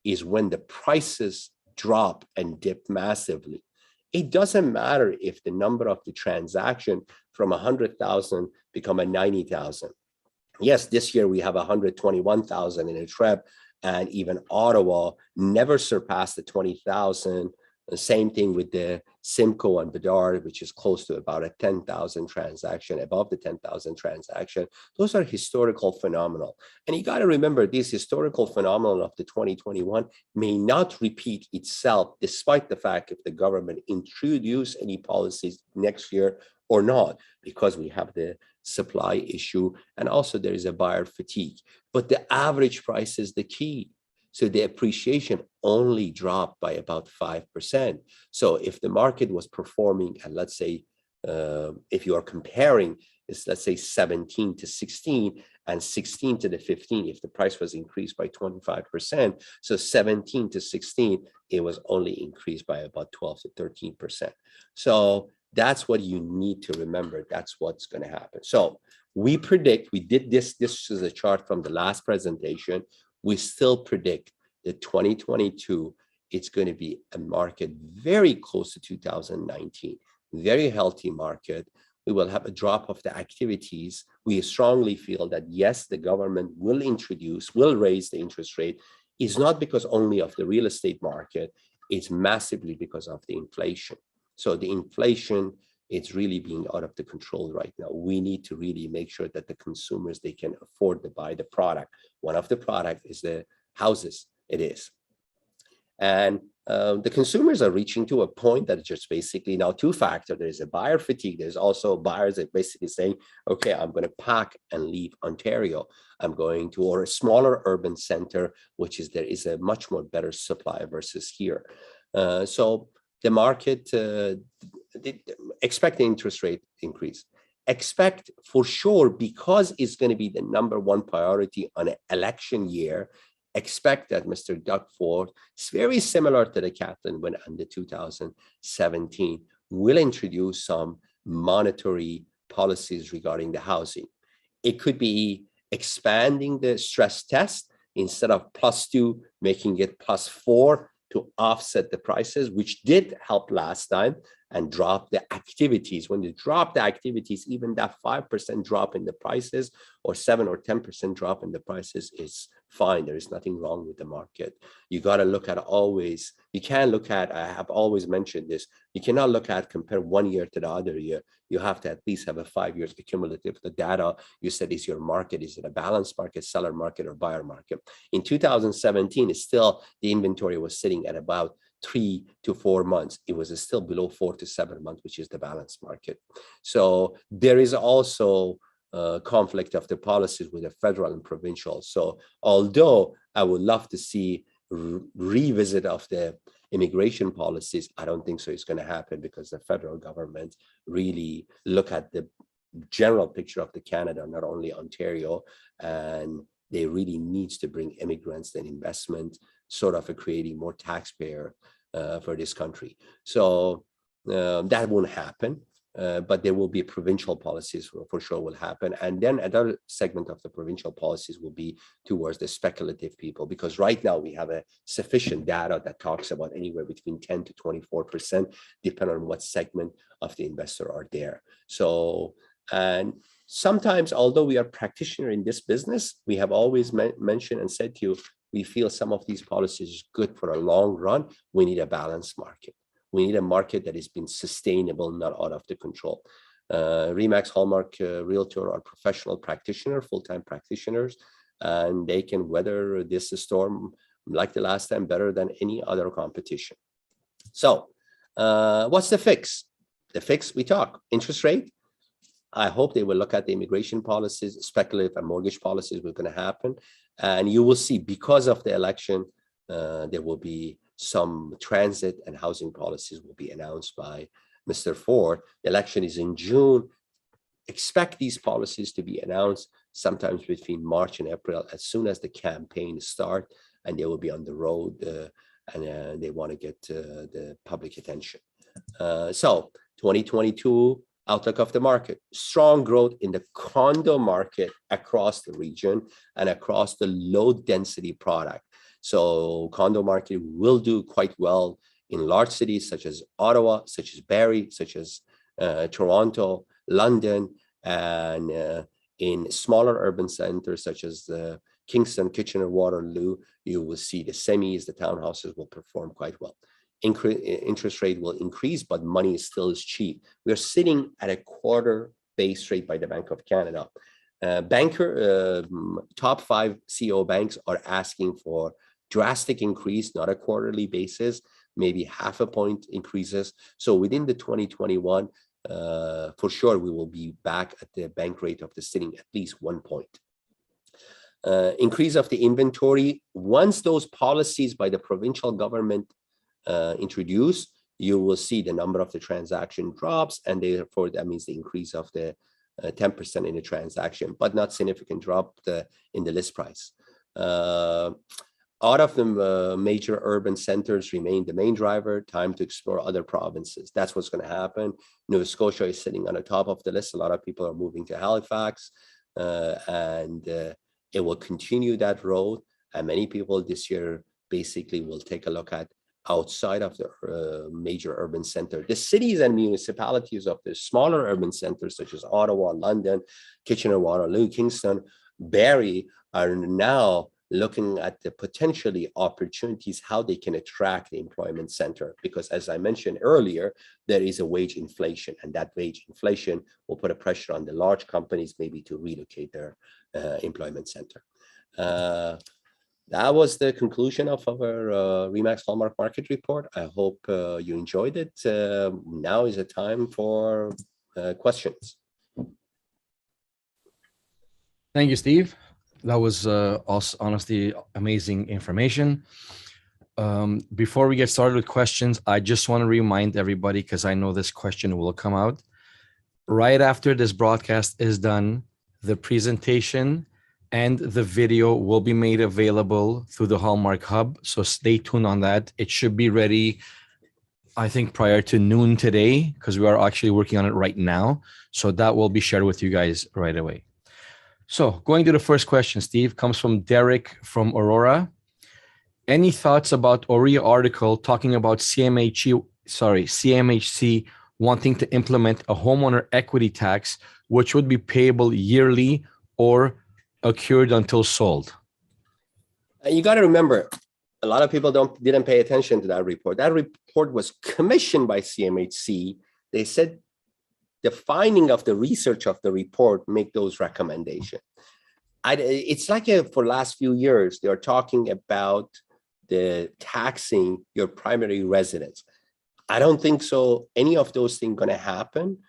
is when the prices drop and dip massively. It doesn't matter if the number of the transaction from 100,000 become a 90,000. Yes, this year we have 121,000 in a TREB, and even Ottawa never surpassed the 20,000. The same thing with the Simcoe and Bedard, which is close to about a 10,000 transaction, above the 10,000 transaction. Those are historical phenomenal. And you got to remember, these historical phenomenon of the 2021 may not repeat itself, despite the fact if the government introduce any policies next year or not, because we have the supply issue, and also there is a buyer fatigue. But the average price is the key. So the appreciation only dropped by about 5%. So if the market was performing, and let's say, if you are comparing, is let's say 17 to 16 and 16 to the 15, if the price was increased by 25%, so 17 to 16, it was only increased by about 12 to 13%. So that's what you need to remember. That's what's going to happen. So we predict, we did this is a chart from the last presentation. We still predict that 2022, it's going to be a market very close to 2019, very healthy market. We will have a drop of the activities. We strongly feel that, yes, the government will raise the interest rate. It's not because only of the real estate market, it's massively because of the inflation. So the inflation, it's really being out of the control right now. We need to really make sure that the consumers, they can afford to buy the product. One of the products is the houses, it is. And the consumers are reaching to a point that just basically now two factors. There's a buyer fatigue. There's also buyers that basically saying, okay, I'm going to pack and leave Ontario. I'm going to, or a smaller urban center, which is, there is a much more better supply versus here. So the market, expect the interest rate increase. Expect for sure, because it's going to be the number one priority on an election year, expect that Mr. Doug Ford, it's very similar to the Kaplan when under 2017, will introduce some monetary policies regarding the housing. It could be expanding the stress test instead of +2, making it +4 to offset the prices, which did help last time and drop the activities. When they drop the activities, even that 5% drop in the prices or 7 or 10% drop in the prices is fine. There is nothing wrong with the market. You got to look at always, you can't look at, I have always mentioned this, you cannot look at compare 1 year to the other year. You have to at least have a 5 years cumulative. The data you said is your market. Is it a balanced market, seller market, or buyer market? In 2017, it's still, the inventory was sitting at about 3 to 4 months. It was still below 4 to 7 months, which is the balanced market. So there is also conflict of the policies with the federal and provincial. So although I would love to see revisit of the immigration policies, I don't think so it's going to happen, because the federal government really look at the general picture of the Canada, not only Ontario, and they really needs to bring immigrants and investment, sort of creating more taxpayer for this country. So that won't happen. But there will be provincial policies for sure will happen. And then another segment of the provincial policies will be towards the speculative people, because right now we have a sufficient data that talks about anywhere between 10 to 24%, depending on what segment of the investor are there. So, and sometimes, although we are practitioner in this business, we have always mentioned and said to you, we feel some of these policies is good for a long run. We need a balanced market. We need a market that has been sustainable, not out of the control. RE/MAX Hallmark Realtor are professional practitioner, full-time practitioners, and they can weather this storm like the last time better than any other competition. So what's the fix? The fix, we talk interest rate. I hope they will look at the immigration policies, speculative and mortgage policies were going to happen. And you will see, because of the election, there will be some transit and housing policies will be announced by Mr. Ford. The election is in June. Expect these policies to be announced sometimes between March and April, as soon as the campaign start, and they will be on the road, and they want to get the public attention. So 2022 outlook of the market: strong growth in the condo market across the region and across the low density product. So condo market will do quite well in large cities such as Ottawa, such as Barrie, such as Toronto, London, and in smaller urban centers such as Kingston, Kitchener, Waterloo, you will see the semis, the townhouses will perform quite well. Interest rate will increase, but money still is cheap. We are sitting at a quarter base rate by the Bank of Canada. Top 5 CO banks are asking for drastic increase, not a quarterly basis, maybe half a point increases. So within the 2021, for sure, we will be back at the bank rate of the sitting at least 1 point. Increase of the inventory. Once those policies by the provincial government introduced, you will see the number of the transaction drops, and therefore that means the increase of the 10% in the transaction, but not significant drop in the list price. Out of the major urban centers remain the main driver. Time to explore other provinces. That's what's going to happen. Nova Scotia is sitting on the top of the list. A lot of people are moving to Halifax, and it will continue that road. And many people this year basically will take a look at outside of the major urban center. The cities and municipalities of the smaller urban centers, such as Ottawa, London, Kitchener, Waterloo, Kingston, Barrie, are now looking at the potentially opportunities, how they can attract the employment center. Because as I mentioned earlier, there is a wage inflation, and that wage inflation will put a pressure on the large companies maybe to relocate their employment center. That was the conclusion of our RE/MAX Hallmark Market Report. I hope you enjoyed it. Now is the time for questions. Thank you, Steve. That was honestly amazing information. Before we get started with questions, I just want to remind everybody, because I know this question will come out. Right after this broadcast is done, the presentation and the video will be made available through the Hallmark Hub. So stay tuned on that. It should be ready, I think, prior to noon today, because we are actually working on it right now. So that will be shared with you guys right away. So going to the first question, Steve, comes from Derek from Aurora. Any thoughts about ORIA article talking about CMHC wanting to implement a homeowner equity tax, which would be payable yearly or accrued until sold? You got to remember, a lot of people didn't pay attention to that report. That report was commissioned by CMHC. They said the finding of the research of the report make those recommendations. It's like for the last few years, they're talking about the taxing your primary residence. I don't think so. Any of those things going to happen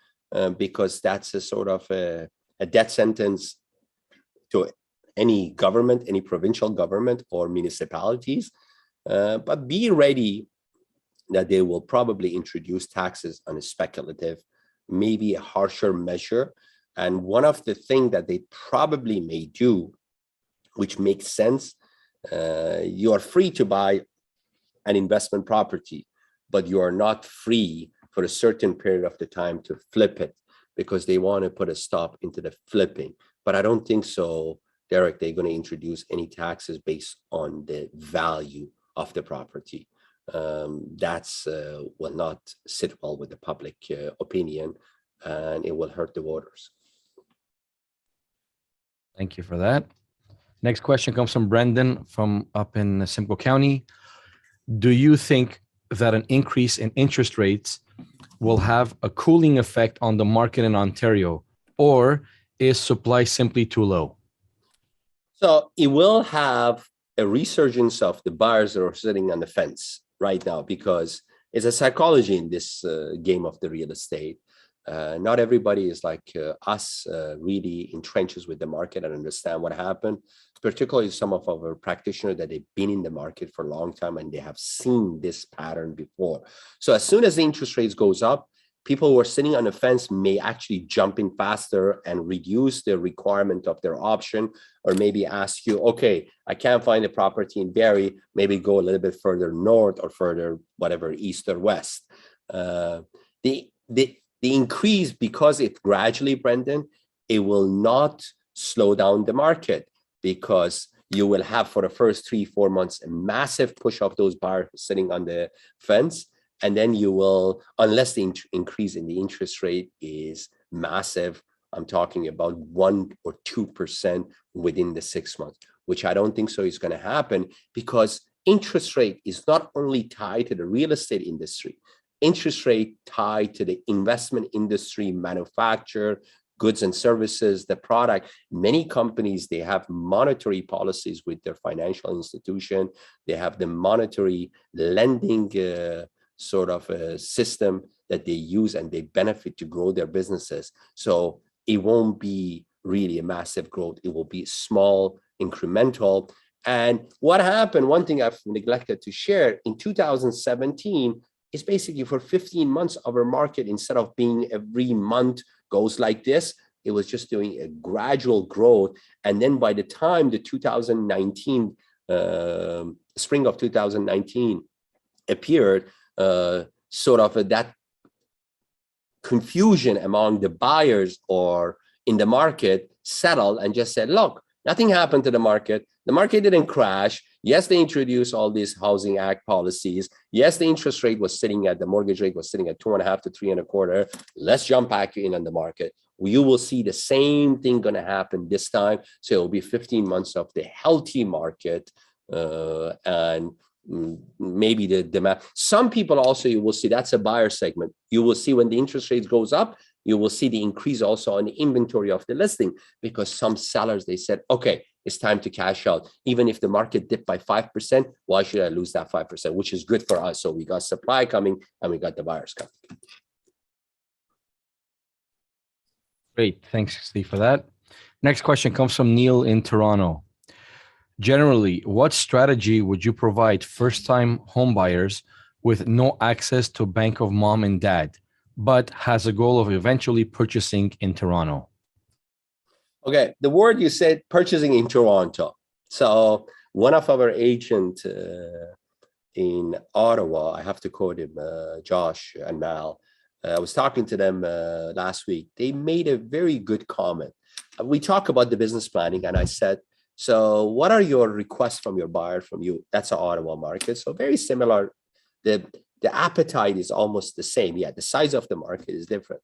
because that's a sort of a death sentence to any government, any provincial government or municipalities. But be ready that they will probably introduce taxes on a speculative, maybe a harsher measure. And one of the things that they probably may do, which makes sense, you are free to buy an investment property, but you are not free for a certain period of the time to flip it because they want to put a stop into the flipping. But I don't think so, Derek, they're going to introduce any taxes based on the value of the property. That's will not sit well with the public opinion, and it will hurt the voters. Thank you for that. Next question comes from Brendan from up in Simcoe County. Do you think that an increase in interest rates will have a cooling effect on the market in Ontario, or is supply simply too low? So it will have a resurgence of the buyers that are sitting on the fence right now, because it's a psychology in this game of the real estate. Not everybody is like us, really in trenches with the market and understand what happened, particularly some of our practitioners that they've been in the market for a long time and they have seen this pattern before. So as soon as the interest rates goes up, people who are sitting on the fence may actually jump in faster and reduce the requirement of their option, or maybe ask you, okay, I can't find a property in Barrie, maybe go a little bit further north or further, whatever, east or west. The increase, because it gradually, Brendan, it will not slow down the market, because you will have for the first 3-4 months a massive push of those buyers sitting on the fence. And then you will, unless the increase in the interest rate is massive, I'm talking about 1 or 2% within the 6 months, which I don't think so is going to happen, because interest rate is not only tied to the real estate industry. Interest rate tied to the investment industry, manufacture, goods and services, the product. Many companies, they have monetary policies with their financial institution. They have the monetary lending sort of a system that they use, and they benefit to grow their businesses. So it won't be really a massive growth. It will be small, incremental. And what happened, one thing I've neglected to share, in 2017, is basically for 15 months, our market, instead of being every month goes like this, it was just doing a gradual growth. And then by the time the 2019, spring of 2019 appeared, sort of that confusion among the buyers or in the market settled and just said, look, nothing happened to the market. The market didn't crash. Yes, they introduced all these Housing Act policies. Yes, the interest rate was sitting at, the mortgage rate was sitting at 2.5 to 3.25. Let's jump back in on the market. You will see the same thing going to happen this time. So it will be 15 months of the healthy market, and maybe the demand. Some people also, you will see, that's a buyer segment. You will see when the interest rate goes up, you will see the increase also on the inventory of the listing, because some sellers, they said, okay, it's time to cash out. Even if the market dipped by 5%, why should I lose that 5%, which is good for us. So we got supply coming and we got the buyers coming. Great. Thanks, Steve, for that. Next question comes from Neil in Toronto. Generally, what strategy would you provide first-time homebuyers with no access to bank of mom and dad, but has a goal of eventually purchasing in Toronto? Okay, the word you said, purchasing in Toronto. So one of our agents in Ottawa, I have to quote him, Josh and Mal. I was talking to them last week. They made a very good comment. We talk about the business planning, and I said, so what are your requests from your buyer from you? That's an Ottawa market. So very similar. The appetite is almost the same. Yeah, the size of the market is different.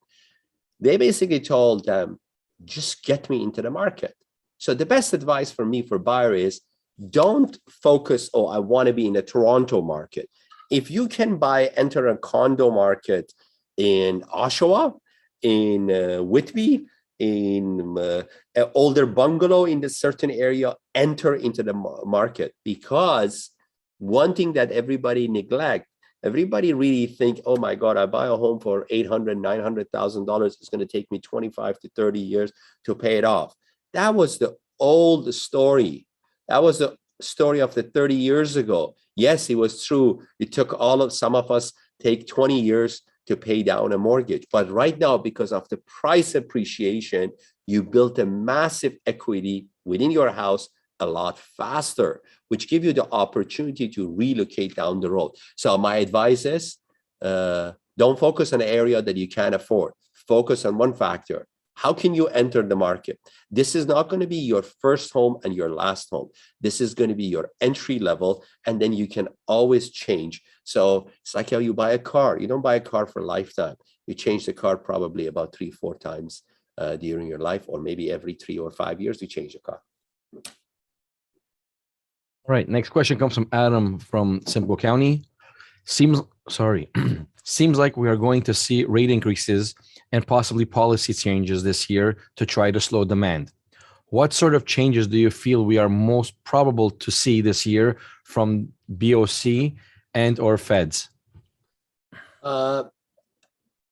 They basically told them, just get me into the market. So the best advice for me for buyer is don't focus, oh, I want to be in the Toronto market. If you can enter a condo market in Oshawa, in Whitby, in an older bungalow in the certain area, enter into the market. Because one thing that everybody neglect, everybody really think, oh my God, I buy a home for $800,000, $900,000. It's going to take me 25 to 30 years to pay it off. That was the old story. That was the story of the 30 years ago. Yes, it was true. It took some of us take 20 years to pay down a mortgage. But right now, because of the price appreciation, you built a massive equity within your house a lot faster, which give you the opportunity to relocate down the road. So my advice is, don't focus on an area that you can't afford. Focus on one factor. How can you enter the market? This is not going to be your first home and your last home. This is going to be your entry level, and then you can always change. So it's like how you buy a car. You don't buy a car for a lifetime. You change the car probably about 3-4 times during your life, or maybe every 3 or 5 years you change the car. All right. Next question comes from Adam from Simcoe County. Seems like we are going to see rate increases and possibly policy changes this year to try to slow demand. What sort of changes do you feel we are most probable to see this year from BOC and or feds?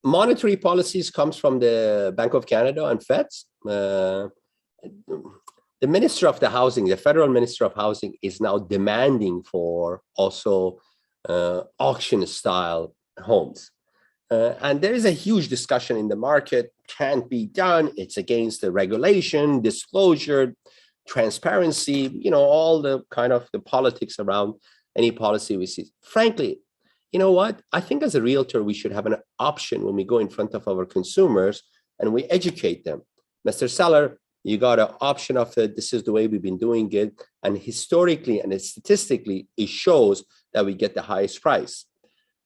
Monetary policies comes from the Bank of Canada and feds. The Minister of the Housing, the Federal Minister of Housing, is now demanding for also auction style homes. And there is a huge discussion in the market, can't be done. It's against the regulation, disclosure, transparency, all the kind of the politics around any policy we see. Frankly, you know what? I think as a realtor, we should have an option when we go in front of our consumers and we educate them. Mr. Seller, you got an option of it. This is the way we've been doing it. And historically and statistically, it shows that we get the highest price.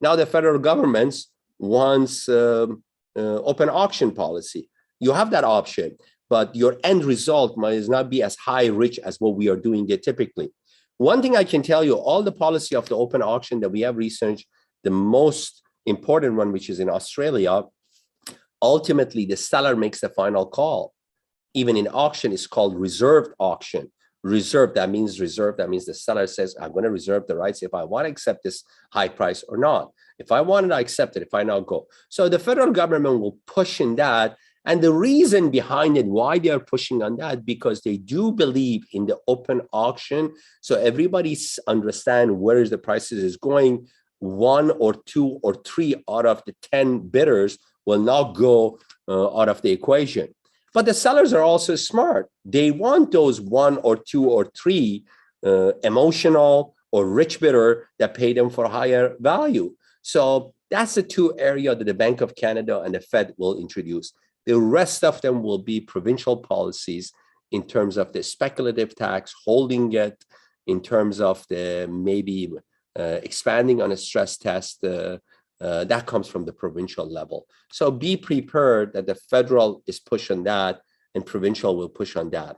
Now the federal government wants open auction policy. You have that option, but your end result might not be as high rich as what we are doing it typically. One thing I can tell you, all the policy of the open auction that we have researched, the most important one, which is in Australia, ultimately the seller makes the final call. Even in auction, it's called reserved auction. Reserved, that means the seller says, I'm going to reserve the rights if I want to accept this high price or not. If I want it, I accept it. If I not go. So the federal government will push in that. And the reason behind it, why they are pushing on that, because they do believe in the open auction. So everybody understand where the prices is going. 1 or 2 or 3 out of the 10 bidders will not go out of the equation. But the sellers are also smart. They want those 1 or 2 or 3 emotional or rich bidder that pay them for higher value. So that's the 2 areas that the Bank of Canada and the Fed will introduce. The rest of them will be provincial policies in terms of the speculative tax, holding it, in terms of the maybe expanding on a stress test. That comes from the provincial level. So be prepared that the federal is pushing that and provincial will push on that.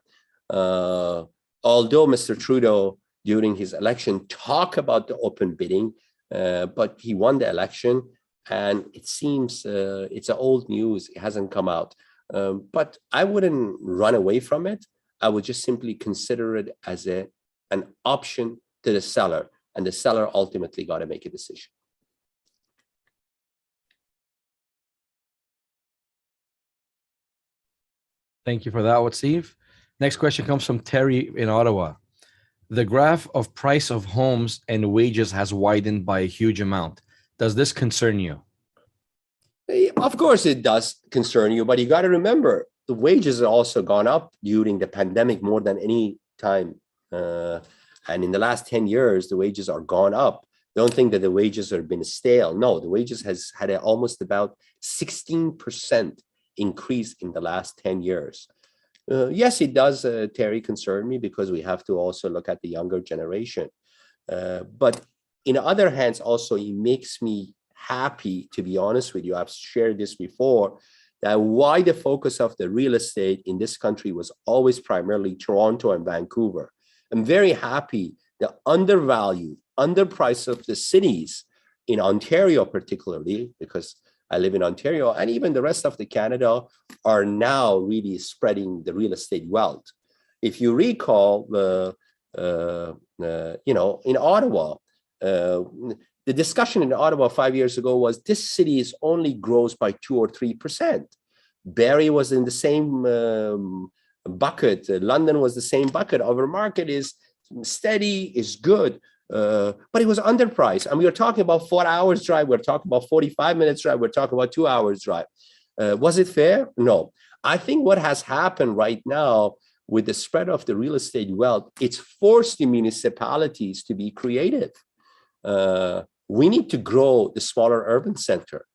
Although Mr. Trudeau, during his election, talked about the open bidding, but he won the election. And it seems it's an old news. It hasn't come out. But I wouldn't run away from it. I would just simply consider it as an option to the seller. And the seller ultimately got to make a decision. Thank you for that, Steve. Next question comes from Terry in Ottawa. The graph of price of homes and wages has widened by a huge amount. Does this concern you? Of course it does concern you, but you got to remember, the wages have also gone up during the pandemic more than any time. And in the last 10 years, the wages are gone up. Don't think that the wages have been stale. No, the wages has had almost about 16% increase in the last 10 years. Yes, it does, Terry, concern me because we have to also look at the younger generation. But in other hands, also, it makes me happy, to be honest with you. I've shared this before, that why the focus of the real estate in this country was always primarily Toronto and Vancouver. I'm very happy the undervalued, underpriced of the cities in Ontario, particularly, because I live in Ontario, and even the rest of the Canada are now really spreading the real estate wealth. If you recall, in Ottawa, the discussion in Ottawa 5 years ago was this city is only grows by 2 or 3%. Barrie was in the same bucket. London was the same bucket. Our market is steady, is good, but it was underpriced. And we were talking about 4 hours drive. We're talking about 45 minutes drive. We're talking about 2 hours drive. Was it fair? No. I think what has happened right now with the spread of the real estate wealth, it's forced the municipalities to be creative. We need to grow the smaller urban center.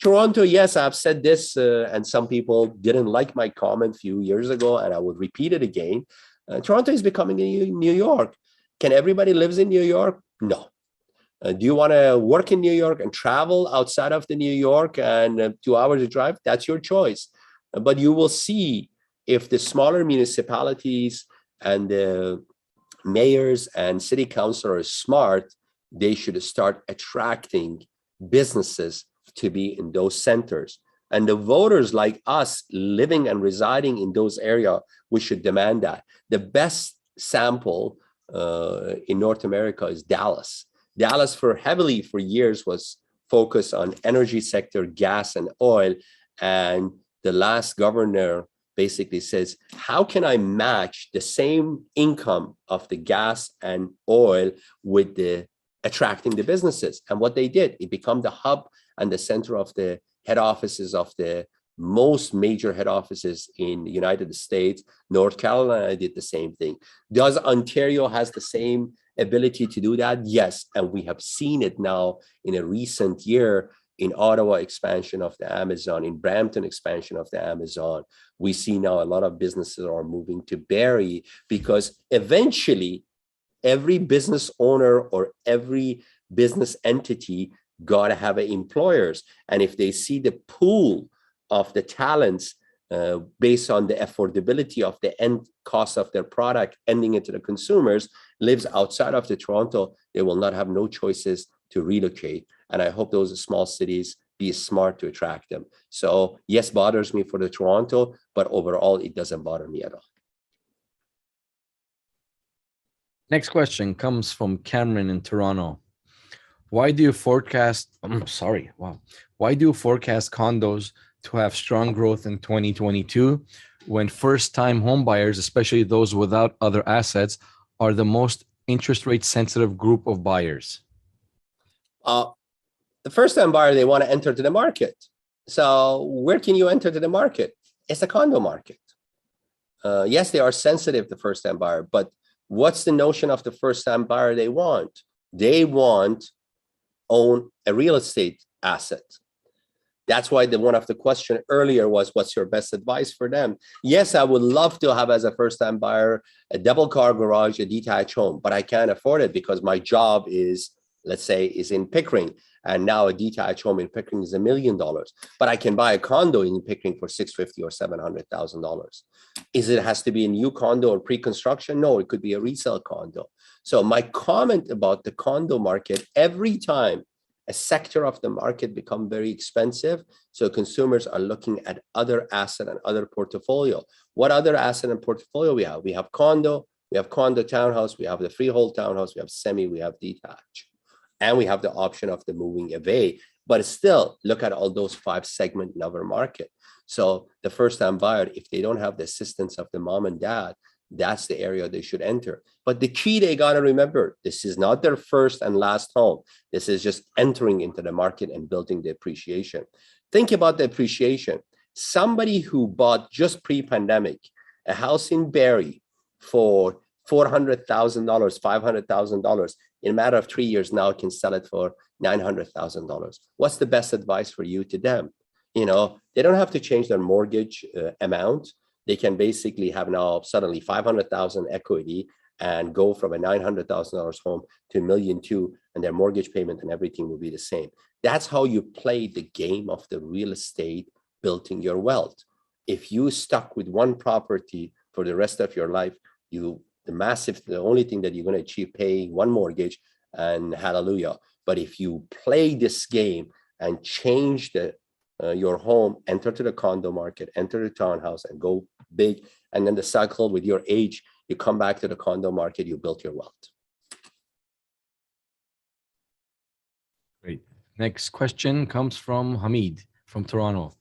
Toronto, yes, I've said this, and some people didn't like my comment a few years ago, and I would repeat it again. Toronto is becoming New York. Can everybody live in New York? No. Do you want to work in New York and travel outside of the New York and 2 hours to drive? That's your choice. But you will see if the smaller municipalities and the mayors and city council are smart, they should start attracting businesses to be in those centers. And the voters like us living and residing in those areas, we should demand that. The best sample in North America is Dallas. Dallas for years was focused on energy sector, gas and oil. And the last governor basically says, how can I match the same income of the gas and oil with the attracting the businesses? And what they did, it became the hub and the center of the head offices of the most major head offices in the United States. North Carolina did the same thing. Does Ontario has the same ability to do that? Yes. And we have seen it now in a recent year in Ottawa expansion of the Amazon, in Brampton expansion of the Amazon. We see now a lot of businesses are moving to Barrie because eventually every business owner or every business entity got to have employers. And if they see the pool of the talents based on the affordability of the end cost of their product ending into the consumers lives outside of the Toronto, they will not have no choices to relocate. And I hope those small cities be smart to attract them. So yes, bothers me for the Toronto, but overall, it doesn't bother me at all. Next question comes from Cameron in Toronto. Why do you forecast condos to have strong growth in 2022 when first-time home buyers, especially those without other assets, are the most interest rate sensitive group of buyers? The first-time buyer, they want to enter to the market. So where can you enter to the market? It's the condo market. Yes, they are sensitive, the first-time buyer, but what's the notion of the first-time buyer they want? They want own a real estate asset. That's why one of the question earlier was, what's your best advice for them? Yes, I would love to have as a first-time buyer a double car garage, a detached home, but I can't afford it because my job is, let's say, is in Pickering. And now a detached home in Pickering is $1 million, but I can buy a condo in Pickering for $650,000 or $700,000. It has to be a new condo or pre-construction? No, it could be a resale condo. So my comment about the condo market, every time a sector of the market become very expensive, so consumers are looking at other asset and other portfolio. What other asset and portfolio we have? We have condo townhouse, we have the freehold townhouse, we have semi, we have detached. And we have the option of the moving away, but still look at all those 5 segments in our market. So the first-time buyer, if they don't have the assistance of the mom and dad, that's the area they should enter. But the key they got to remember, this is not their first and last home. This is just entering into the market and building the appreciation. Think about the appreciation. Somebody who bought just pre-pandemic a house in Barrie for $400,000, $500,000, in a matter of 3 years now can sell it for $900,000. What's the best advice for you to them? You know, they don't have to change their mortgage amount. They can basically have now suddenly 500,000 equity and go from a $900,000 home to $1.2 million, and their mortgage payment and everything will be the same. That's how you play the game of the real estate, building your wealth. If you stuck with one property for the rest of your life, the only thing that you're going to achieve paying one mortgage, and hallelujah. But if you play this game and change your home, enter to the condo market, enter the townhouse and go big, and then the cycle with your age, you come back to the condo market, you build your wealth. Great. Next question comes from Hamid from Toronto,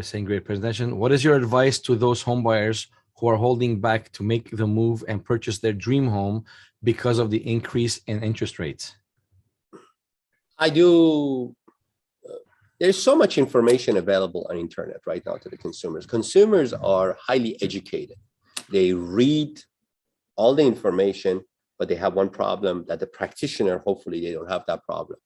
saying, great presentation. What is your advice to those homebuyers who are holding back to make the move and purchase their dream home because of the increase in interest rates? There's so much information available on internet right now to the consumers. Consumers are highly educated. They read all the information, but they have one problem, that the practitioner, hopefully they don't have that problem.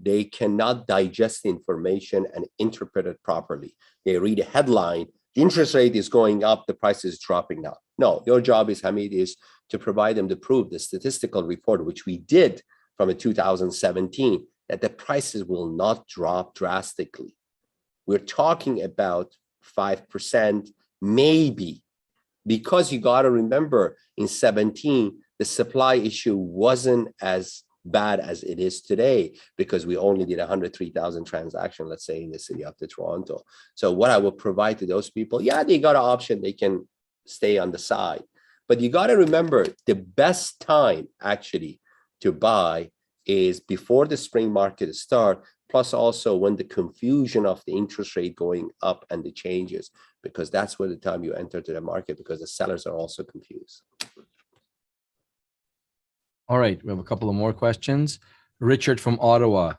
They cannot digest the information and interpret it properly. They read a headline, the interest rate is going up, the price is dropping now. No, your job is, Hamid, is to provide them the proof, the statistical report, which we did from 2017, that the prices will not drop drastically. We're talking about 5%, maybe, because you got to remember in 17, the supply issue wasn't as bad as it is today, because we only did 103,000 transactions, let's say, in the city of Toronto. So what I will provide to those people, yeah, they got an option, they can stay on the side. But you got to remember, the best time actually to buy is before the spring market start, plus also when the confusion of the interest rate going up and the changes, because that's where the time you enter to the market, because the sellers are also confused. All right, we have a couple of more questions. Richard from Ottawa.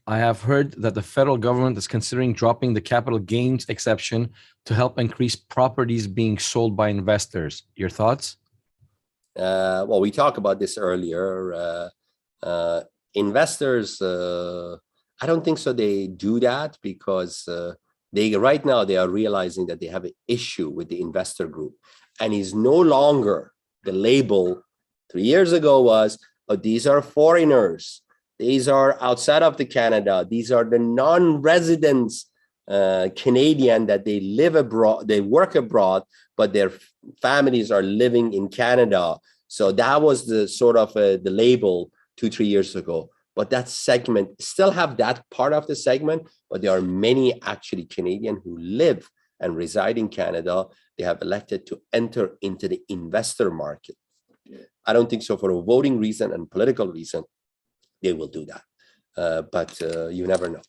I have heard that the federal government is considering dropping the capital gains exception to help increase properties being sold by investors. Your thoughts? Well, we talked about this earlier. Investors, I don't think so they do that, because right now they are realizing that they have an issue with the investor group, and is no longer the label 3 years ago was, oh, these are foreigners, these are outside of the Canada, these are the non-residents Canadian that they live abroad, they work abroad, but their families are living in Canada. So that was the sort of the label 2-3 years ago. But that segment still have that part of the segment, but there are many actually Canadian who live and reside in Canada. They have elected to enter into the investor market. I don't think so for a voting reason and political reason, they will do that. But you never know.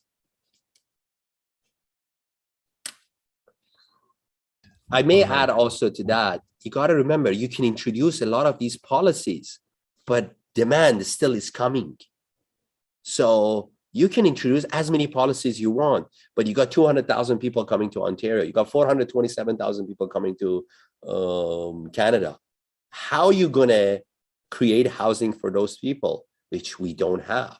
I may add also to that, you got to remember, you can introduce a lot of these policies, but demand still is coming. So you can introduce as many policies you want, but you got 200,000 people coming to Ontario. You got 427,000 people coming to Canada. How are you going to create housing for those people, which we don't have?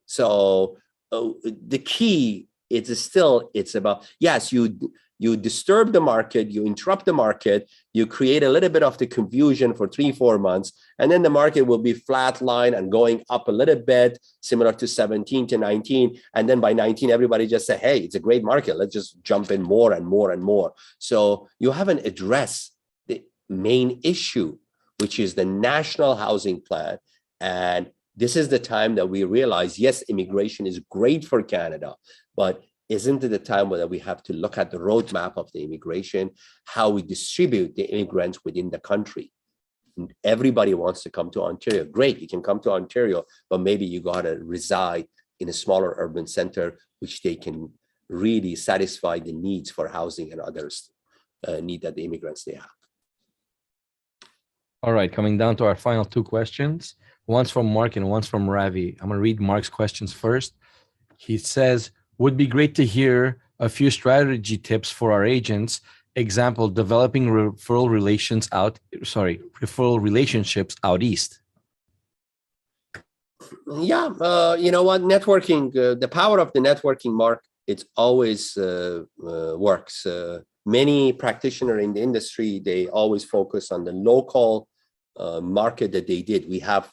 So the key it's about, yes, you disturb the market, you interrupt the market, you create a little bit of the confusion for 3-4 months, and then the market will be flatline and going up a little bit, similar to 17 to 19. And then by 19, everybody just say, hey, it's a great market. Let's just jump in more and more and more. So you haven't addressed the main issue, which is the national housing plan. And this is the time that we realize, yes, immigration is great for Canada, but isn't it the time where we have to look at the roadmap of the immigration, how we distribute the immigrants within the country? Everybody wants to come to Ontario. Great, you can come to Ontario, but maybe you got to reside in a smaller urban center, which they can really satisfy the needs for housing and others need that the immigrants they have. All right, coming down to our final two questions. One's from Mark and one's from Ravi. I'm going to read Mark's questions first. He says, would be great to hear A few strategy tips for our agents. Example, developing referral relationships out east. Yeah, you know what? Networking, the power of the networking, Mark, it always works. Many practitioners in the industry, they always focus on the local market that they did. We have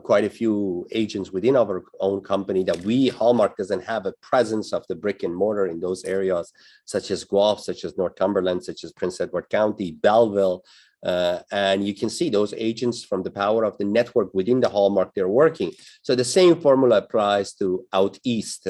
quite a few agents within our own company that Hallmark doesn't have a presence of the brick and mortar in those areas, such as Guelph, such as Northumberland, such as Prince Edward County, Belleville. And you can see those agents from the power of the network within the Hallmark, they're working. So the same formula applies to out east.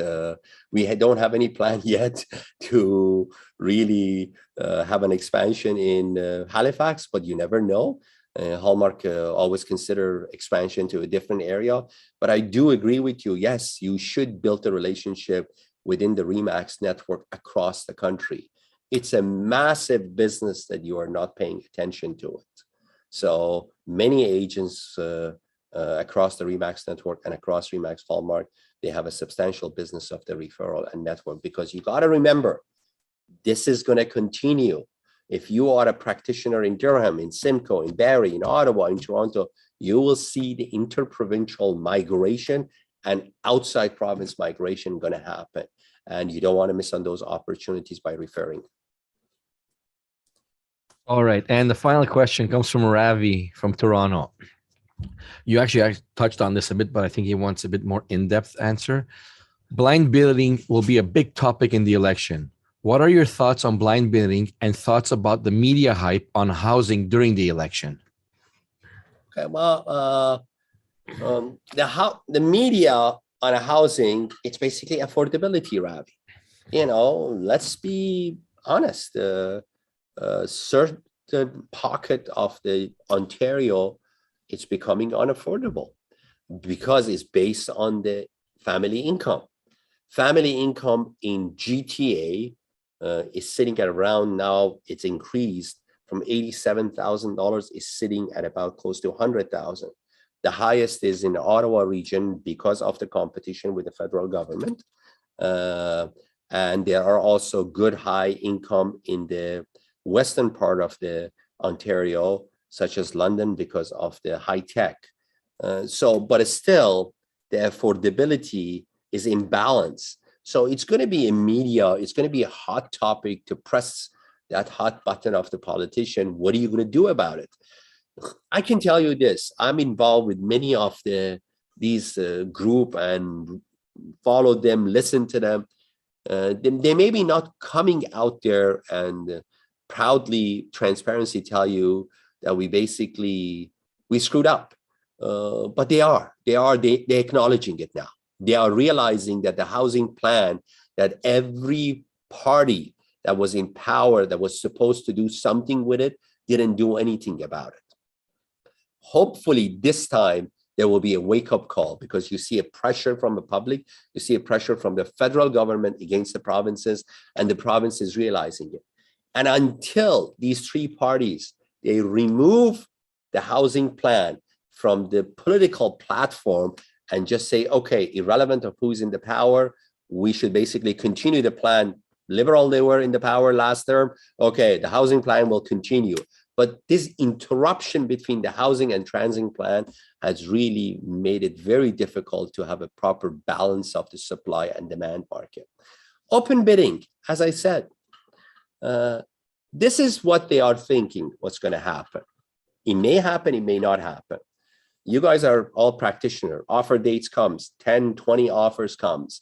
We don't have any plan yet to really have an expansion in Halifax, but you never know. Hallmark always consider expansion to a different area. But I do agree with you. Yes, you should build a relationship within the RE/MAX network across the country. It's a massive business that you are not paying attention to it. So many agents across the RE/MAX network and across RE/MAX Hallmark, they have a substantial business of the referral and network, because you got to remember, this is going to continue. If you are a practitioner in Durham, in Simcoe, in Barrie, in Ottawa, in Toronto, you will see the interprovincial migration and outside province migration going to happen. And you don't want to miss on those opportunities by referring. All right. And the final question comes from Ravi from Toronto. You actually touched on this a bit, but I think he wants a bit more in-depth answer. Blind bidding will be a big topic in the election. What are your thoughts on blind bidding and thoughts about the media hype on housing during the election? Okay, well, the media on a housing, it's basically affordability, Ravi. You know, let's be honest. Certain pocket of the Ontario, it's becoming unaffordable because it's based on the family income. Family income in GTA is sitting at around, now it's increased from $87,000, is sitting at about close to $100,000. The highest is in the Ottawa region because of the competition with the federal government. And there are also good high income in the western part of the Ontario, such as London, because of the high tech. But still, the affordability is imbalanced. So it's going to be in media, it's going to be a hot topic to press that hot button of the politician. What are you going to do about it? I can tell you this, I'm involved with many of these group and follow them, listen to them. They may be not coming out there and proudly, transparency tell you that we screwed up. But they're acknowledging it now. They are realizing that the housing plan, that every party that was in power, that was supposed to do something with it, didn't do anything about it. Hopefully this time there will be a wake-up call, because you see a pressure from the public, you see a pressure from the federal government against the provinces, and the provinces realizing it. And until these three parties, they remove the housing plan from the political platform and just say, okay, irrelevant of who's in the power, we should basically continue the plan. Liberal, they were in the power last term. Okay, the housing plan will continue. But this interruption between the housing and transit plan has really made it very difficult to have a proper balance of the supply and demand market. Open bidding, as I said, this is what they are thinking, what's going to happen. It may happen, it may not happen. You guys are all practitioners. Offer dates comes, 10, 20 offers comes.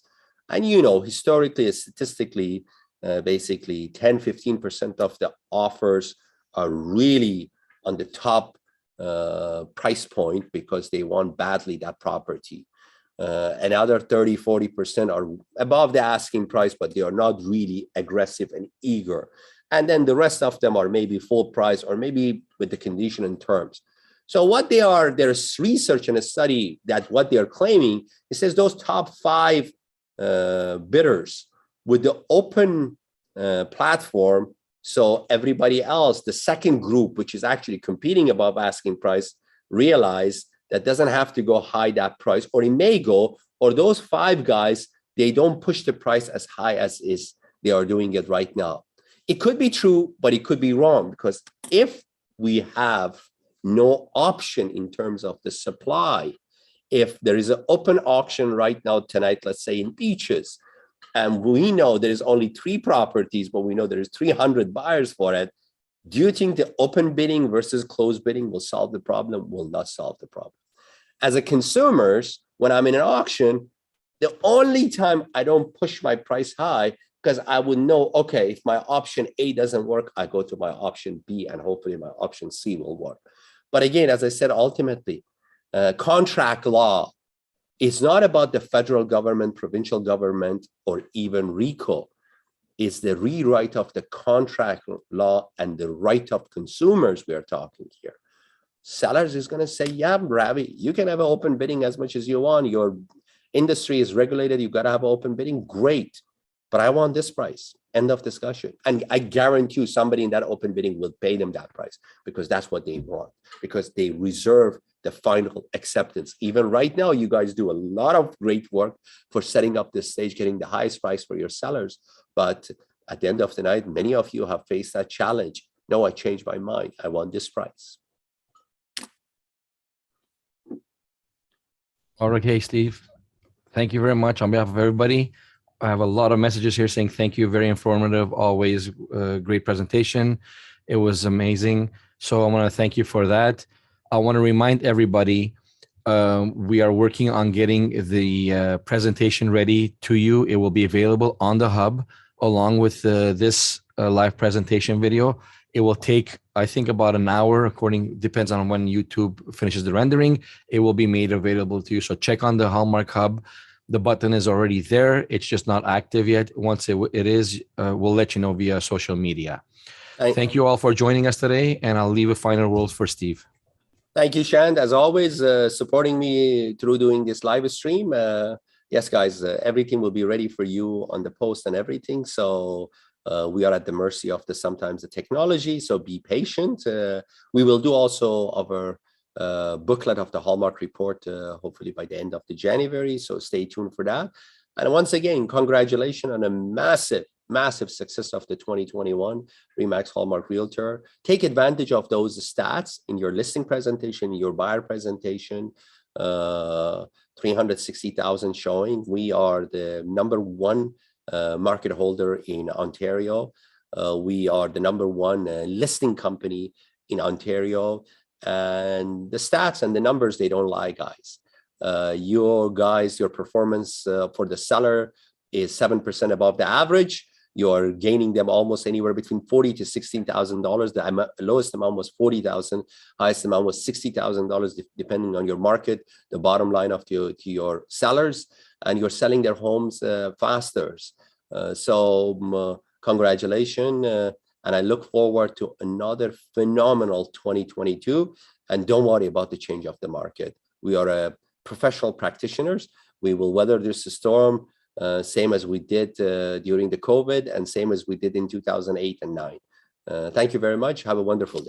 And you know, historically, statistically, basically 10, 15% of the offers are really on the top price point because they want badly that property. Another 30, 40% are above the asking price, but they are not really aggressive and eager. And then the rest of them are maybe full price or maybe with the condition and terms. So what there's research and a study that what they're claiming, it says those top 5 bidders with the open platform. So everybody else, the second group, which is actually competing above asking price, realize that doesn't have to go high that price, or it may go, or those 5 guys, they don't push the price as high as is they are doing it right now. It could be true, but it could be wrong, because if we have no option in terms of the supply, if there is an open auction right now tonight, let's say in Beaches, and we know there's only 3 properties, but we know there's 300 buyers for it, do you think the open bidding versus closed bidding will solve the problem? Will not solve the problem. As a consumers, when I'm in an auction, the only time I don't push my price high, because I would know, okay, if my option A doesn't work, I go to my option B, and hopefully my option C will work. But again, as I said, ultimately, contract law is not about the federal government, provincial government, or even RICO. It's the rewrite of the contract law and the right of consumers we are talking here. Sellers is going to say, yeah, Ravi, you can have an open bidding as much as you want. Your industry is regulated. You've got to have open bidding. Great. But I want this price. End of discussion. And I guarantee you somebody in that open bidding will pay them that price, because that's what they want, because they reserve the final acceptance. Even right now, you guys do a lot of great work for setting up this stage, getting the highest price for your sellers. But at the end of the night, many of you have faced that challenge. No, I changed my mind. I want this price. Okay, Steve. Thank you very much on behalf of everybody. I have a lot of messages here saying thank you, very informative, always great presentation. It was amazing. So I want to thank you for that. I want to remind everybody, we are working on getting the presentation ready to you. It will be available on the hub along with this live presentation video. It will take, I think, about an hour, depends on when YouTube finishes the rendering. It will be made available to you. So check on the Hallmark Hub. The button is already there. It's just not active yet. Once it is, we'll let you know via social media. Thank you all for joining us today, and I'll leave a final word for Steve. Thank you, Shand, as always, supporting me through doing this live stream. Yes, guys, everything will be ready for you on the post and everything. So we are at the mercy of sometimes the technology. So be patient. We will do also our booklet of the Hallmark report, hopefully by the end of the January. So stay tuned for that. And once again, congratulations on a massive success of the 2021 RE/MAX Hallmark Realtor. Take advantage of those stats in your listing presentation, your buyer presentation. 360,000 showing. We are the #1 market holder in Ontario. We are the #1 listing company in Ontario. And the stats and the numbers, they don't lie, guys. Your performance for the seller is 7% above the average. You're gaining them almost anywhere between $40,000 to $16,000. The lowest amount was $40,000, highest amount was $60,000, depending on your market. The bottom line of to your sellers, and you're selling their homes faster. So congratulations, and I look forward to another phenomenal 2022. And don't worry about the change of the market. We are professional practitioners. We will weather this storm. Same as we did during the COVID, and same as we did in 2008 and 9. Thank you very much. Have a wonderful day.